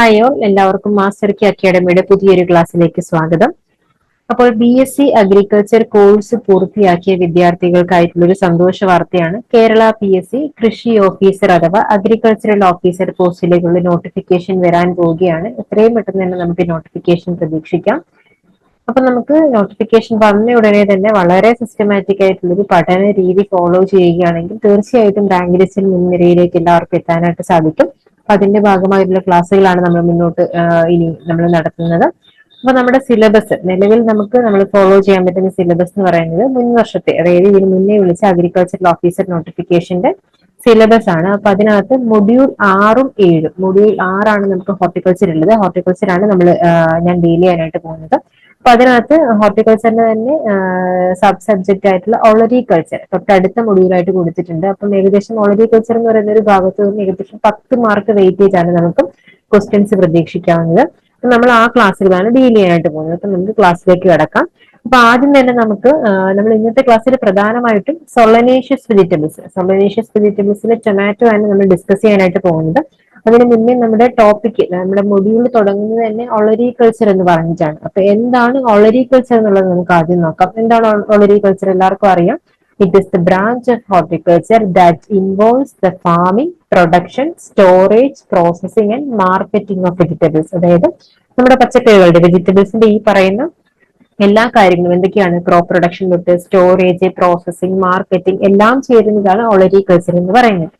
Hi all, എല്ലാവർക്കും master കി അക്കാഡമിയുടെ പുതിയൊരു ക്ലാസ്സിലേക്ക് സ്വാഗതം. അപ്പോൾ BSc അഗ്രികൾച്ചർ കോഴ്സ് പൂർത്തിയാക്കിയ വിദ്യാർത്ഥികൾക്കായിട്ടുള്ള ഒരു സന്തോഷ വാർത്തയാണ്. കേരള PSC കൃഷി ഓഫീസർ അഥവാ അഗ്രികൾച്ചറൽ ഓഫീസർ പോസ്റ്റിലേക്കുള്ള നോട്ടിഫിക്കേഷൻ വരാൻ പോവുകയാണ്. എത്രയും പെട്ടെന്ന് തന്നെ നമുക്ക് നോട്ടിഫിക്കേഷൻ പ്രതീക്ഷിക്കാം. അപ്പൊ നമുക്ക് നോട്ടിഫിക്കേഷൻ വന്ന ഉടനെ തന്നെ വളരെ സിസ്റ്റമാറ്റിക് ആയിട്ടുള്ള ഒരു പഠന രീതി ഫോളോ ചെയ്യുകയാണെങ്കിൽ തീർച്ചയായിട്ടും റാങ്ക് ലിസ്റ്റിൽ മുൻനിരയിലേക്ക് എല്ലാവർക്കും എത്താനായിട്ട് സാധിക്കും. അപ്പൊ അതിന്റെ ഭാഗമായിട്ടുള്ള ക്ലാസ്സുകളാണ് നമ്മൾ മുന്നോട്ട് ഇനി നമ്മൾ നടത്തുന്നത്. അപ്പൊ നമ്മുടെ സിലബസ് നിലവിൽ നമ്മൾ ഫോളോ ചെയ്യാൻ പറ്റുന്ന സിലബസ് എന്ന് പറയുന്നത് മുൻ വർഷത്തെ, അതായത് ഇതിന് മുന്നേ വിളിച്ച അഗ്രികൾച്ചറൽ ഓഫീസർ നോട്ടിഫിക്കേഷന്റെ സിലബസ് ആണ്. അപ്പൊ അതിനകത്ത് മൊഡ്യൂൾ 6ഉം 7ഉം, മൊഡ്യൂൾ 6ആണ് നമുക്ക് ഹോർട്ടിക്കൾച്ചർ ഉള്ളത്. ഹോർട്ടിക്കൾച്ചർ ആണ് ഞാൻ ഡീൽ ചെയ്യാനായിട്ട് പോകുന്നത്. അപ്പൊ അതിനകത്ത് ഹോർട്ടിക്കൾച്ചറിന്റെ തന്നെ സബ് സബ്ജക്ട് ആയിട്ടുള്ള ഒളരികൾച്ചർ തൊട്ടടുത്ത മൊഡ്യൂളായിട്ട് കൊടുത്തിട്ടുണ്ട്. അപ്പം ഏകദേശം ഒളരികൾച്ചർ എന്ന് പറയുന്ന ഒരു ഭാഗത്ത് നിന്ന് ഏകദേശം 10 മാർക്ക് വെയിറ്റേജ് ആണ് നമുക്ക് ക്വസ്റ്റ്യൻസ് പ്രതീക്ഷിക്കാവുന്നത്. നമ്മൾ ആ ക്ലാസ്സുകളാണ് ഡീൽ ചെയ്യാനായിട്ട് പോകുന്നത്. അപ്പൊ നമുക്ക് ക്ലാസ്സിലേക്ക് കിടക്കാം. അപ്പൊ ആദ്യം തന്നെ നമ്മൾ ഇന്നത്തെ ക്ലാസ്സിൽ പ്രധാനമായിട്ടും സൊളനേഷ്യസ് വെജിറ്റബിൾസിലെ ടൊമാറ്റോ ആണ് നമ്മൾ ഡിസ്കസ് ചെയ്യാനായിട്ട് പോകുന്നത്. അതിന് മുന്നേ നമ്മുടെ മൊഡ്യൂൾ തുടങ്ങുന്നത് തന്നെ ഒളരികൾച്ചർ എന്ന് പറഞ്ഞിട്ടാണ്. അപ്പൊ എന്താണ് ഒളരികൾച്ചർ എന്നുള്ളത് നമുക്ക് ആദ്യം നോക്കാം. എന്താണ് ഒളരികൾച്ചർ? എല്ലാവർക്കും അറിയാം. It is the branch of horticulture that involves the farming, production, storage, processing and marketing of vegetables. അതായത് നമ്മുടെ പച്ചക്കറികളുടെ, വെജിറ്റബിൾസിന്റെ ഈ പറയുന്ന എല്ലാ കാര്യങ്ങളും എന്തൊക്കെയാണ്, ക്രോപ്പ് പ്രൊഡക്ഷൻ തൊട്ട് സ്റ്റോറേജ്, പ്രോസസിംഗ്, മാർക്കറ്റിംഗ് എല്ലാം ചേരുന്നതാണ് ഒളരികൾച്ചർ എന്ന് പറയുന്നത്.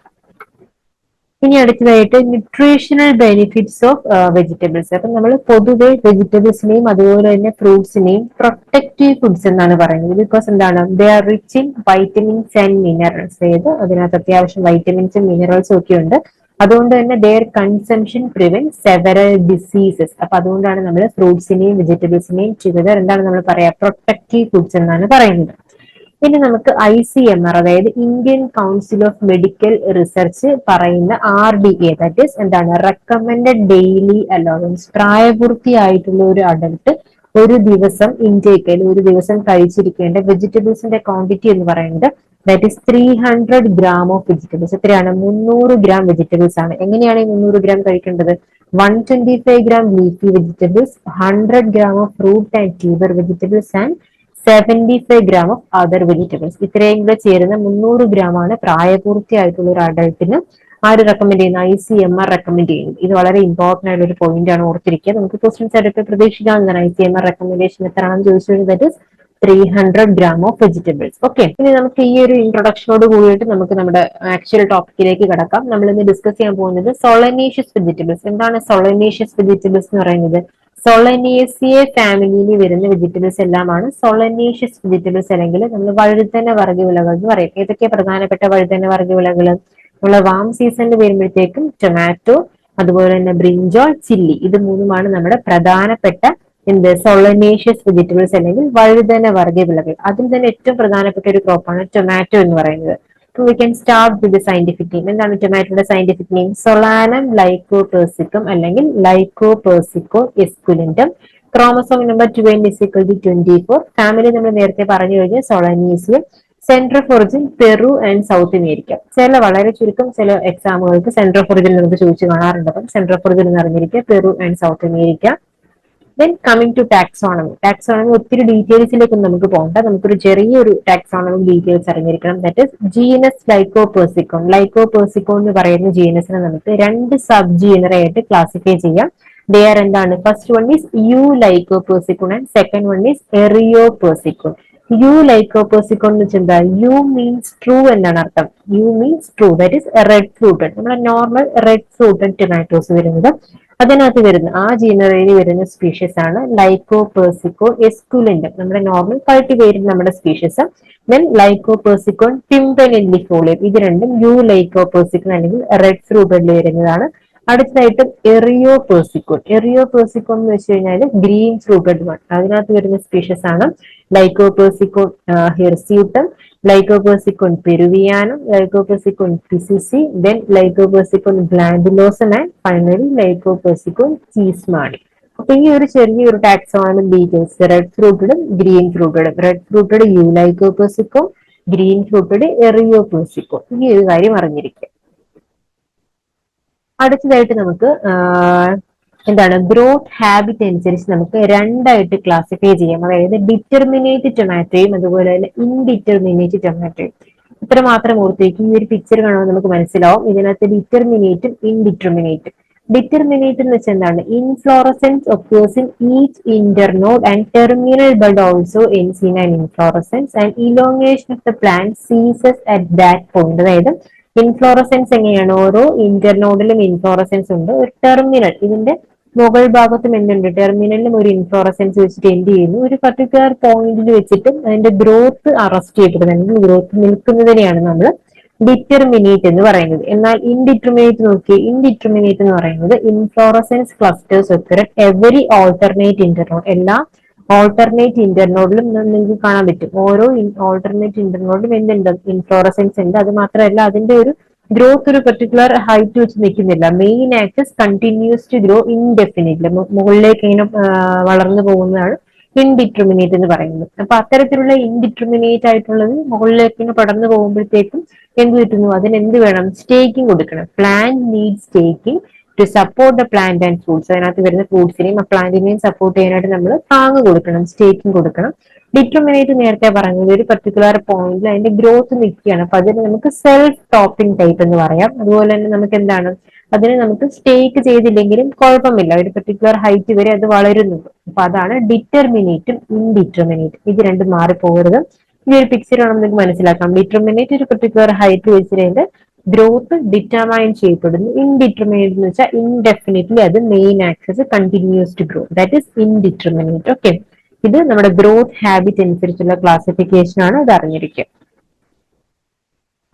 ഇനി അടുത്തതായിട്ട് ന്യൂട്രീഷണൽ ബെനിഫിറ്റ്സ് ഓഫ് വെജിറ്റബിൾസ്. അപ്പൊ നമ്മൾ പൊതുവെ വെജിറ്റബിൾസിനെയും അതുപോലെ തന്നെ ഫ്രൂട്ട്സിനെയും പ്രൊട്ടക്റ്റീവ് ഫുഡ്സ് എന്നാണ് പറയുന്നത്. ബിക്കോസ് എന്താണ്, they are rich in vitamins and minerals. അതായത് അതിനകത്ത് അത്യാവശ്യം വൈറ്റമിൻസും മിനറൽസും ഒക്കെ ഉണ്ട്. അതുകൊണ്ട് തന്നെ their consumption prevent several diseases. അപ്പൊ അതുകൊണ്ടാണ് നമ്മൾ ഫ്രൂട്ട്സിനെയും വെജിറ്റബിൾസിനെയും ടുഗദർ എന്താണ് നമ്മൾ പറയാ, പ്രൊട്ടക്റ്റീവ് ഫുഡ്സ് എന്നാണ് പറയുന്നത്. ഇനി നമുക്ക് ICMR, അതായത് Indian council of medical research പറയുന്ന RDA, ദാറ്റ് ഈസ് എന്താണ്, റെക്കമെൻഡഡ് ഡെയിലി അലവൻസ്. പ്രായപൂർത്തിയായിട്ടുള്ള ഒരു അഡൽട്ട് ഒരു ദിവസം ഒരു ദിവസം കഴിച്ചിരിക്കേണ്ട വെജിറ്റബിൾസിന്റെ ക്വാണ്ടിറ്റി എന്ന് പറയുന്നത് that is 300 gram of vegetables. എത്രയാണ്? 300 ഗ്രാം വെജിറ്റബിൾസ് ആണ്. എങ്ങനെയാണ് ഈ 300 ഗ്രാം കഴിക്കേണ്ടത്? 125 gram leafy vegetables, 100 gram of fruit and tuber vegetables and 75 gram of other vegetables. ഇത്രയും കൂടെ ചേരുന്ന 300 ഗ്രാം ആണ് പ്രായപൂർത്തിയായിട്ടുള്ള ഒരു അഡൽട്ടിന് ആര് റെക്കമെൻഡ് ചെയ്യുന്ന, ICMR റെക്കമെൻഡ് ചെയ്യുന്നത്. ഇത് വളരെ ഇമ്പോർട്ടന്റ് ആയിട്ടുള്ള ഒരു പോയിന്റ് ആണ്, ഓർത്തിരിക്കുക. നമുക്ക് ക്വസ്റ്റ്യൻസ് ആയിട്ട് പ്രതീക്ഷിക്കാവുന്നതാണ്. ICMR റെക്കമെൻഡേഷൻ എത്രയാണെന്ന് ചോദിച്ചത്, that is 300 gram of vegetables. Okay, ഇനി നമുക്ക് ഈ ഒരു ഇൻട്രൊഡക്ഷനോട് കൂടിയിട്ട് നമുക്ക് നമ്മുടെ ആക്ച്വൽ ടോപ്പിക്കിലേക്ക് കടക്കാം. നമ്മൾ ഇന്ന് ഡിസ്കസ് ചെയ്യാൻ പോകുന്നത് സൊളനേഷ്യസ് വെജിറ്റബിൾസ്. എന്താണ് സൊളനേഷ്യസ് വെജിറ്റബിൾസ് എന്ന് പറയുന്നത്? സൊളനേസിയ ഫാമിലിയിൽ വരുന്ന വെജിറ്റബിൾസ് എല്ലാമാണ് സൊളനേഷ്യസ് വെജിറ്റബിൾസ്, അല്ലെങ്കിൽ നമ്മൾ വഴുതന വർഗ്ഗവിളകൾ എന്ന് പറയും. ഏതൊക്കെ പ്രധാനപ്പെട്ട വഴുതന വർഗ്ഗവിളകൾ? നമ്മളെ വാം സീസണിൽ വരുമ്പോഴത്തേക്കും ടൊമാറ്റോ, അതുപോലെ തന്നെ ബ്രിഞ്ചോൾ, ചില്ലി, ഇത് മൂന്നുമാണ് നമ്മുടെ പ്രധാനപ്പെട്ട സൊളനേഷ്യസ് വെജിറ്റബിൾസ് അല്ലെങ്കിൽ വഴുതന വർഗ്ഗവിളകൾ. അതിൽ തന്നെ ഏറ്റവും പ്രധാനപ്പെട്ട ഒരു ക്രോപ്പാണ് ടൊമാറ്റോ എന്ന് പറയുന്നത്. We can start with the scientific name. എന്താണ് ടൊമാറ്റോയുടെ സയന്റിഫിക് നെയിം? സൊളാനം ലൈക്കോപേഴ്സിക്കം അല്ലെങ്കിൽ lycopersico esculentum. Chromosome number 24. Family നമ്മൾ നേരത്തെ പറഞ്ഞു കഴിഞ്ഞാൽ solanaceum. Centre of origin Peru and South America. വളരെ ചുരുക്കം ചില എക്സാമുകൾക്ക് സെന്റർ ഓഫ് ഒറിജിൻ നമുക്ക് ചോദിച്ചു കാണാറുണ്ട്. അപ്പം സെന്റർ ഓഫ് ഒറിജിൻ എന്ന് അറിഞ്ഞിരിക്കുക Peru and South America. Then coming to taxonomy ഒത്തിരി ഡീറ്റെയിൽസിലേക്ക് നമുക്ക് പോകണ്ട. നമുക്കൊരു ചെറിയൊരു ടാക്സോണമി ഡീറ്റെയിൽസ് അറിഞ്ഞിരിക്കണം. That is genus lycopersicon. Lycopersicon എന്ന് പറയുന്ന ജീനസിനെ നമുക്ക് 2 സബ് ജീനറായിട്ട് ക്ലാസിഫൈ ചെയ്യാം. ദെയർ എന്താണ്, first one is eu lycopersicon and second one is eriopersicon. Eu lycopersicon എന്ന് വെച്ചാൽ എന്താ? യു മീൻസ് ട്രൂ എന്നാണ് അർത്ഥം. Eu means true, that is red fruited. നമ്മുടെ നോർമൽ റെഡ് ഫ്രൂട്ടഡ് ടൊമാറ്റോസ് വരുന്നത്. അതിനകത്ത് വരുന്ന ആ ജീനറയിൽ വരുന്ന സ്പീഷ്യസ് ആണ് ലൈക്കോപേഴ്സിക്കോ എസ്കുലന്റം, നമ്മുടെ നോർമൽ കൾട്ടിവേറ്റഡ് നമ്മുടെ സ്പീഷ്യസ്. ദെൻ ലൈക്കോപേഴ്സിക്കോൺ ടിംപനെല്ലിഫോളിയം, ഇത് രണ്ടും യു ലൈക്കോപേഴ്സിക്കോൺ അല്ലെങ്കിൽ റെഡ് ഫ്രൂട്ടഡിൽ വരുന്നതാണ്. അടുത്തതായിട്ട് എറിയോപേഴ്സിക്കോൺ. എറിയോപേഴ്സിക്കോൺ എന്ന് വെച്ച് കഴിഞ്ഞാൽ ഗ്രീൻ ഫ്രൂട്ടഡ് വൺ. അതിനകത്ത് വരുന്ന സ്പീഷ്യസ് ആണ് lycopersicon hirsutum, lycopersicon peruvianum, lycopersicon പിസിസി, then lycopersicon glandulosum and finally lycopersicon cheesmanii. അപ്പൊ ഈ ഒരു ചെറിയൊരു ടാക്സോണമിക് ഡീറ്റെയിൽസ്, റെഡ് ഫ്രൂട്ടഡും ഗ്രീൻ ഫ്രൂട്ടഡും. Red fruited eu lycopersico, green fruited eriopersico. ഈ ഒരു കാര്യം അറിഞ്ഞിരിക്കുക. അടുത്തതായിട്ട് നമുക്ക് എന്താണ് ഗ്രോത്ത് ഹാബിറ്റ് അനുസരിച്ച് നമുക്ക് രണ്ടായിട്ട് ക്ലാസിഫൈ ചെയ്യാം. അതായത് ഡിറ്റർമിനേറ്റ് ടൊമാറ്റോയും അതുപോലെ തന്നെ ഇൻഡിറ്റർമിനേറ്റ് ടൊമാറ്റോയും. ഇത്ര മാത്രം ഓർത്തേക്ക് ഈ ഒരു പിക്ചർ കാണുമ്പോൾ നമുക്ക് മനസ്സിലാവും ഇതിനകത്ത് ഡിറ്റർമിനേറ്റും ഇൻഡിറ്റർമിനേറ്റും. ഡിറ്റർമിനേറ്റ് എന്ന് വെച്ചാൽ എന്താണ്? Inflorescence occurs in each internode and terminal bud also ends in an inflorescence and elongation of the plant ceases at that point. അതായത് ഇൻഫ്ലോറസൻസ് എങ്ങനെയാണ്? ഓരോ ഇന്റർനോഡിലും ഇൻഫ്ലോറസൻസ് ഉണ്ട്. ഒരു ടെർമിനൽ, ഇതിന്റെ മുകൾ ഭാഗത്തും എന്തുണ്ട്? ടെർമിനലിലും ഒരു ഇൻഫ്ലോറസൻസ് വെച്ചിട്ട് എന്ത് ചെയ്യുന്നു? ഒരു പർട്ടിക്കുലർ പോയിന്റിൽ വെച്ചിട്ട് അതിന്റെ ഗ്രോത്ത് അറസ്റ്റ് ചെയ്യപ്പെടുന്നത്, ഗ്രോത്ത് നിൽക്കുന്നതിനെയാണ് നമ്മൾ ഡിറ്റർമിനേറ്റ് എന്ന് പറയുന്നത്. എന്നാൽ ഇൻഡിറ്റർമിനേറ്റ് നോക്കി, ഇൻഡിറ്റർമിനേറ്റ് എന്ന് പറയുന്നത് inflorescence clusters occur every alternate internode. എല്ലാ ഓൾട്ടർനേറ്റ് ഇന്റർനോഡിലും നിങ്ങൾക്ക് കാണാൻ പറ്റും. ഓരോ ഓൾട്ടർനേറ്റ് ഇന്റർനോഡിലും എന്തുണ്ട്? ഇൻഫ്ലോറസൻസ് ഉണ്ട്. അത് മാത്രമല്ല അതിന്റെ ഒരു ഗ്രോത്ത് ഒരു പെർട്ടിക്കുലർ ഹൈറ്റ് വെച്ച് നിൽക്കുന്നില്ല. Main axis continues to grow indefinitely, മുകളിലേക്ക് ഇങ്ങനെ വളർന്നു പോകുന്നതാണ് ഇൻഡിറ്റർമിനേറ്റ് എന്ന് പറയുന്നത്. അപ്പൊ അത്തരത്തിലുള്ള ഇൻഡിറ്റർമിനേറ്റ് ആയിട്ടുള്ളത് മുകളിലേക്ക് ഇങ്ങനെ പടർന്നു പോകുമ്പോഴത്തേക്കും എന്ത് കിട്ടുന്നു? അതിന് എന്ത് വേണം? സ്റ്റേക്കിംഗ് കൊടുക്കണം. Plant need staking to support the plant and fruits. അതിനകത്ത് വരുന്ന ഫ്രൂട്ട്സിനെയും ആ പ്ലാന്റിനെയും സപ്പോർട്ട് ചെയ്യാനായിട്ട് നമ്മൾ താങ്ങ് കൊടുക്കണം, സ്റ്റേക്കിംഗ് കൊടുക്കണം. ഡിറ്റർമിനേറ്റ് നേരത്തെ പറഞ്ഞത് ഒരു പർട്ടിക്കുലർ പോയിന്റിൽ അതിന്റെ ഗ്രോത്ത് നിൽക്കുകയാണ്. അപ്പൊ അതിന് നമുക്ക് സെൽഫ് ടോപ്പിംഗ് ടൈപ്പ് എന്ന് പറയാം. അതുപോലെ തന്നെ നമുക്ക് എന്താണ്? അതിന് നമുക്ക് സ്റ്റേക്ക് ചെയ്തില്ലെങ്കിലും കുഴപ്പമില്ല, ഒരു പർട്ടിക്കുലർ ഹൈറ്റ് വരെ അത് വളരുന്നുണ്ട്. അപ്പൊ അതാണ് ഡിറ്റർമിനേറ്റും ഇൻഡിറ്റർമിനേറ്റും. ഇത് രണ്ടും മാറിപ്പോകരുത്. ഈ ഒരു പിക്ചർ ആണ് നമുക്ക് മനസ്സിലാക്കാം. ഡിറ്റർമിനേറ്റ് ഒരു പർട്ടിക്കുലർ ഹൈറ്റ് വെച്ചിട്ട് ഗ്രോത്ത് ഡിറ്റർമൈൻ ചെയ്യപ്പെടുന്നു. ഇൻഡിറ്റർമിനേറ്റ് എന്ന് വെച്ചാൽ ഇൻഡെഫിനിറ്റ്ലി അത് main axis continues to grow, that is indeterminate. Okay, ഇത് നമ്മുടെ ഗ്രോത്ത് ഹാബിറ്റ് അനുസരിച്ചുള്ള ക്ലാസിഫിക്കേഷൻ ആണ്. ഇത് അറിഞ്ഞിരിക്കുക.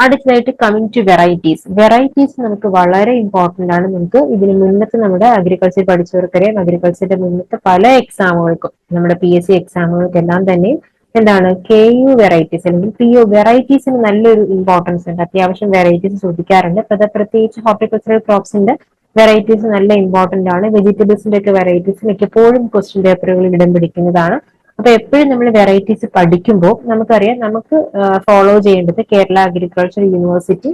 അടുത്തതായിട്ട് കമ്മിങ് ടു വെറൈറ്റീസ്. വെറൈറ്റീസ് നമുക്ക് വളരെ ഇമ്പോർട്ടന്റ് ആണ്. നമുക്ക് ഇതിന് മുന്നത്തെ നമ്മുടെ അഗ്രികൾച്ചർ പഠിച്ചവർക്കറിയാം, അഗ്രികൾച്ചറിന്റെ മുന്നത്തെ പല എക്സാമുകൾക്കും, നമ്മുടെ PSC എക്സാമുകൾക്കെല്ലാം തന്നെ എന്താണ് KU വെറൈറ്റീസ് അല്ലെങ്കിൽ PO വെറൈറ്റീസിന് നല്ലൊരു ഇമ്പോർട്ടൻസ് ഉണ്ട്. അത്യാവശ്യം വെറൈറ്റീസ് ചോദിക്കാറുണ്ട്. പ്രത്യേകിച്ച് ഹോർട്ടിക്കൾച്ചറൽ ക്രോപ്സിന്റെ വെറൈറ്റീസ് നല്ല ഇമ്പോർട്ടന്റ് ആണ്. വെജിറ്റബിൾസിന്റെ ഒക്കെ വെറൈറ്റീസ് മിക്കപ്പോഴും ക്വസ്റ്റ്യൻ പേപ്പറുകളിൽ ഇടം പിടിക്കുന്നതാണ്. അപ്പൊ എപ്പോഴും നമ്മൾ വെറൈറ്റീസ് പഠിക്കുമ്പോൾ നമുക്കറിയാം, നമുക്ക് ഫോളോ ചെയ്യേണ്ടത് കേരള അഗ്രികൾച്ചർ യൂണിവേഴ്സിറ്റി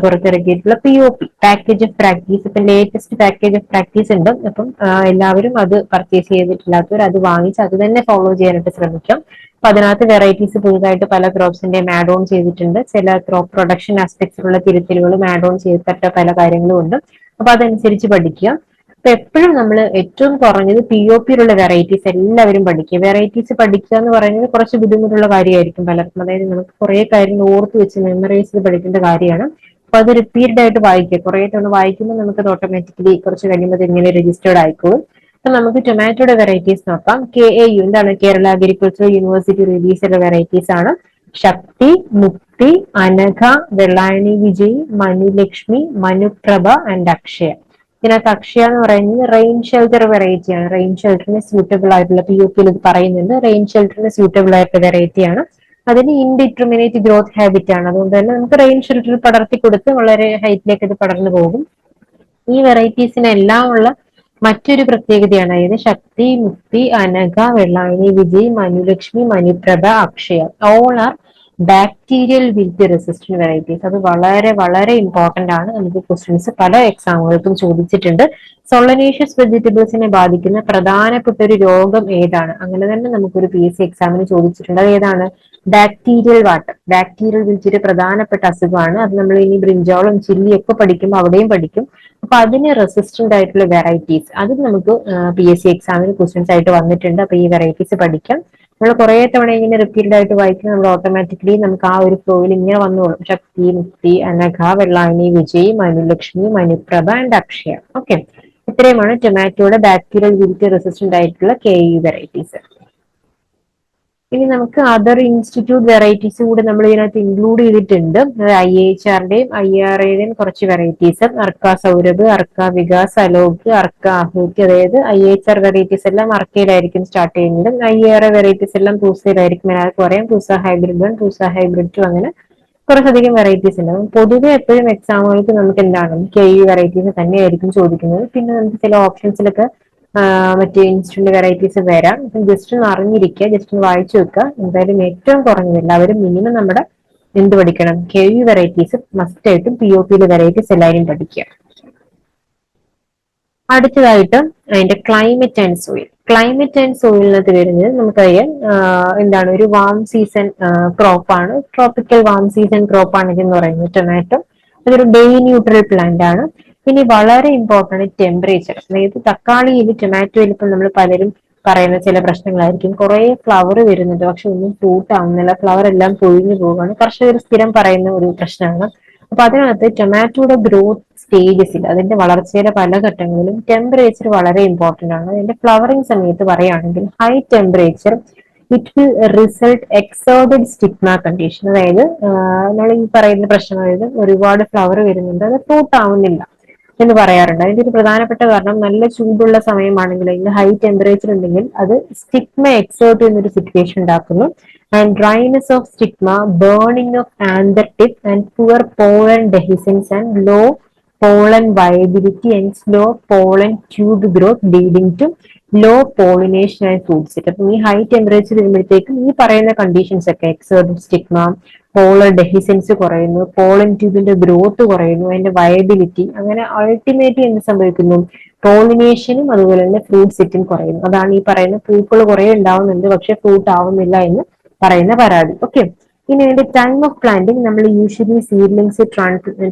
പുറത്തിറക്കിയിട്ടുള്ള POP പാക്കേജ് ഓഫ് പ്രാക്ടീസ്. ഇപ്പൊ ലേറ്റസ്റ്റ് പാക്കേജ് ഓഫ് പ്രാക്ടീസ് ഉണ്ട്. അപ്പം എല്ലാവരും അത് പർച്ചേസ് ചെയ്തിട്ടില്ലാത്തവർ അത് വാങ്ങിച്ച് അത് തന്നെ ഫോളോ ചെയ്യാനായിട്ട് ശ്രമിക്കാം. അപ്പൊ അതിനകത്ത് വെറൈറ്റീസ് പുതുതായിട്ട് പല ക്രോപ്സിന്റെ ആഡ് ഓൺ ചെയ്തിട്ടുണ്ട്. ചില ക്രോപ്പ് പ്രൊഡക്ഷൻ ആസ്പെക്ട്സിലുള്ള തിരുത്തലുകളും ആഡ് ഓൺ ചെയ്തിട്ട പല കാര്യങ്ങളും ഉണ്ട്. അപ്പൊ അതനുസരിച്ച് പഠിക്കുക. അപ്പൊ എപ്പോഴും നമ്മൾ ഏറ്റവും കുറഞ്ഞത് POPയിലുള്ള വെറൈറ്റീസ് എല്ലാവരും പഠിക്കുക. വെറൈറ്റീസ് പഠിക്കുക എന്ന് പറയുന്നത് കുറച്ച് ബുദ്ധിമുട്ടുള്ള കാര്യമായിരിക്കും പലർക്കും. അതായത് നമുക്ക് കുറെ കാര്യങ്ങൾ ഓർത്ത് വെച്ച് മെമ്മറൈസ് ചെയ്ത് പഠിക്കേണ്ട കാര്യമാണ്. അപ്പൊ അത് റിപ്പീറ്റഡ് ആയിട്ട് വായിക്കുക. കുറെ തവണ വായിക്കുമ്പോൾ നമുക്ക് അത് ഓട്ടോമാറ്റിക്കലി കുറച്ച് കഴിയുമ്പോൾ ഇങ്ങനെ രജിസ്റ്റേർഡ് ആയിക്കോളും. അപ്പൊ നമുക്ക് ടൊമാറ്റോയുടെ വെറൈറ്റീസ് നോക്കാം. KAU എന്താണ്? കേരള അഗ്രികൾച്ചർ യൂണിവേഴ്സിറ്റി റിലീസ് ചെയ്ത വെറൈറ്റീസ് ആണ്. ശക്തി, മുക്തി, അനഘ, വെള്ളായണി വിജയ്, മനുലക്ഷ്മി, മനുപ്രഭ ആൻഡ് അക്ഷയ. ഇതിനകത്ത് അക്ഷയ എന്ന് പറയുന്നത് റെയിൻ ഷെൽട്ടർ വെറൈറ്റി ആണ്. റെയിൻ ഷെൽട്ടറിന് സ്യൂട്ടബിൾ ആയിട്ടുള്ള POPയിൽ ഇത് പറയുന്നുണ്ട്. റെയിൻ ഷെൽട്ടറിന് സ്യൂട്ടബിൾ ആയിട്ടുള്ള വെറൈറ്റി ആണ്. അതിന് ഇൻഡിറ്റർമിനേറ്റ് ഗ്രോത്ത് ഹാബിറ്റ് ആണ്. അതുകൊണ്ട് തന്നെ നമുക്ക് റെയിൻ ഷെൽട്ടർ പടർത്തി കൊടുത്ത് വളരെ ഹൈറ്റിലേക്ക് ഇത് പടർന്നു പോകും. ഈ വെറൈറ്റീസിനെല്ലാം ഉള്ള മറ്റൊരു പ്രത്യേകതയാണ്, അതായത് Shakti, Mukti, Anagha, Vellayani Vijay, Manulakshmi, Manuprabha, Akshaya all are bacterial wilt resistant varieties. അത് വളരെ വളരെ ഇമ്പോർട്ടന്റ് ആണ്. നമുക്ക് ക്വസ്റ്റ്യൻസ് പല എക്സാമുകൾക്കും ചോദിച്ചിട്ടുണ്ട്. സൊളനേഷ്യസ് വെജിറ്റബിൾസിനെ ബാധിക്കുന്ന പ്രധാനപ്പെട്ട ഒരു രോഗം ഏതാണ്? അങ്ങനെ തന്നെ നമുക്കൊരു PSC എക്സാമിന് ചോദിച്ചിട്ടുണ്ട്. അത് ഏതാണ്? Bacterial water. ബാക്ടീരിയൽ വിൽറ്റ് ഒരു പ്രധാനപ്പെട്ട അസുഖമാണ്. അത് നമ്മൾ ഇനി ബ്രിഞ്ചോളും ചില്ലിയും ഒക്കെ പഠിക്കുമ്പോൾ അവിടെയും പഠിക്കും. അപ്പൊ അതിന് റെസിസ്റ്റന്റ് ആയിട്ടുള്ള വെറൈറ്റീസ് അത് നമുക്ക് PSC എക്സാമിന് ക്വസ്റ്റ്യൻസ് ആയിട്ട് വന്നിട്ടുണ്ട്. അപ്പൊ ഈ വെറൈറ്റീസ് പഠിക്കാം. നമ്മൾ കുറെ തവണ ഇങ്ങനെ റിപ്പീറ്റഡ് ആയിട്ട് വായിക്കുന്നത് നമ്മൾ ഓട്ടോമാറ്റിക്കലി നമുക്ക് ആ ഒരു ഫ്ലോയിൽ ഇങ്ങനെ വന്നോളും. ശക്തി, മുക്തി, അനഘ, വെള്ളായണി വിജയ്, മനുലക്ഷ്മി, മനുപ്രഭ ആൻഡ് അക്ഷയ. ഓക്കെ, ഇത്രയുമാണ് ടൊമാറ്റോയുടെ ബാക്ടീരിയൽ വിൽറ്റ് റെസിസ്റ്റന്റ് ആയിട്ടുള്ള KU വെറൈറ്റീസ്. ഇനി നമുക്ക് അതർ ഇൻസ്റ്റിറ്റ്യൂട്ട് വെറൈറ്റീസ് കൂടെ നമ്മൾ ഇതിനകത്ത് ഇൻക്ലൂഡ് ചെയ്തിട്ടുണ്ട്. IIHRന്റെയും IRAയുടെയും കുറച്ച് വെറൈറ്റീസ്. അർക്ക സൗരഭ്, അർക്ക വികാസ്, അലോക്, അർക്ക ആഹൂതി. അതായത് IIHR വെറൈറ്റീസ് എല്ലാം അർക്കയിലായിരിക്കും സ്റ്റാർട്ട് ചെയ്യുന്നത്. IRA വെറൈറ്റീസ് എല്ലാം പൂസയിലായിരിക്കും. എല്ലാവർക്കും അറിയാം, പൂസ ഹൈബ്രിഡ് 1, പൂസ ഹൈബ്രിഡ് 2, അങ്ങനെ കുറച്ചധികം വെറൈറ്റീസ് ഉണ്ട്. പൊതുവെ എപ്പോഴും എക്സാമുകൾക്ക് നമുക്ക് എന്താണ് KU വെറൈറ്റീസ് തന്നെയായിരിക്കും ചോദിക്കുന്നത്. പിന്നെ നമുക്ക് ചില ഓപ്ഷൻസിലൊക്കെ മറ്റേ ഇൻസ്റ്റിറ്റ്യൂട്ട് വെറൈറ്റീസ് വരാം. ജസ്റ്റ് ഒന്ന് അറിഞ്ഞിരിക്കുക, ജസ്റ്റ് ഒന്ന് വായിച്ചു വെക്കുക. എന്തായാലും ഏറ്റവും കുറഞ്ഞത് എല്ലാവരും മിനിമം നമ്മുടെ എന്ത് പഠിക്കണം? KU വെറൈറ്റീസ് മസ്റ്റ് ആയിട്ടും POPയിലെ വെറൈറ്റീസ് എല്ലാവരും പഠിക്കുക. അടുത്തതായിട്ട് അതിന്റെ climate and soil. Climate and സോയിലിനകത്ത് വരുന്നത് നമുക്കറിയാം എന്താണ്, ഒരു വാം സീസൺ ക്രോപ്പാണ്, ട്രോപ്പിക്കൽ വാം സീസൺ ക്രോപ്പാണ് ഇതെന്ന് പറയുന്നത് ടൊമാറ്റോ. അതൊരു ഡേ ന്യൂട്രൽ പ്ലാന്റ് ആണ്. പിന്നെ വളരെ ഇമ്പോർട്ടന്റ് ടെമ്പറേച്ചർ. അതായത് തക്കാളിയിൽ ടൊമാറ്റോയിൽ ഇപ്പം നമ്മൾ പലരും പറയുന്ന ചില പ്രശ്നങ്ങളായിരിക്കും, കുറെ ഫ്ലവർ വരുന്നുണ്ട് പക്ഷെ ഒന്നും ഫ്രൂട്ട് ആവുന്നില്ല, ഫ്ലവർ എല്ലാം പൊഴിഞ്ഞു പോവുകയാണ്, കർഷകർ സ്ഥിരം പറയുന്ന ഒരു പ്രശ്നമാണ്. അപ്പൊ അതിനകത്ത് ടൊമാറ്റോയുടെ ഗ്രോത്ത് സ്റ്റേജസിൽ, അതിന്റെ വളർച്ചയുടെ പല ഘട്ടങ്ങളിലും ടെമ്പറേച്ചർ വളരെ ഇമ്പോർട്ടന്റ് ആണ്. അതിന്റെ ഫ്ലവറിംഗ് സമയത്ത് പറയുകയാണെങ്കിൽ high temperature it will result exserted stigma condition. അതായത് നമ്മൾ ഈ പറയുന്ന പ്രശ്നം, അതായത് ഒരുപാട് ഫ്ലവർ വരുന്നുണ്ട് അത് ഫ്രൂട്ട് ആവുന്നില്ല എന്ന് പറയാറുണ്ട്. അതിന്റെ ഒരു പ്രധാനപ്പെട്ട കാരണം, നല്ല ചൂടുള്ള സമയമാണെങ്കിൽ അതിന് ഹൈ ടെമ്പറേച്ചർ ഉണ്ടെങ്കിൽ അത് സ്റ്റിഗ്മ എക്സേർട്ട് എന്നൊരു സിറ്റുവേഷൻ ഉണ്ടാക്കുന്നു. And dryness of stigma, burning of anther tip and poor pollen dehiscence and low pollen viability and slow pollen tube growth leading to low pollination and fruit set. അപ്പം ഈ high temperature വരുമ്പോഴത്തേക്കും ഈ പറയുന്ന conditions ഒക്കെ, exerted stigma, pollen dehiscence കുറയുന്നു, pollen ട്യൂബിന്റെ growth കുറയുന്നു, അതിന്റെ വയബിലിറ്റി, അങ്ങനെ അൾട്ടിമേറ്റ്ലി എന്ത് സംഭവിക്കുന്നു, പോളിനേഷനും അതുപോലെ തന്നെ ഫ്രൂട്ട് സെറ്റും കുറയുന്നു. അതാണ് ഈ പറയുന്ന പൂക്കൾ കുറെ ഉണ്ടാവുന്നുണ്ട് പക്ഷെ ഫ്രൂട്ട് ആവുന്നില്ല എന്ന് പറയുന്ന പരാതി. ഓക്കെ, ഇനി അതിന്റെ ടൈം ഓഫ് പ്ലാന്റിങ്, നമ്മൾ യൂഷ്വലി സീഡ്ലിങ്സ്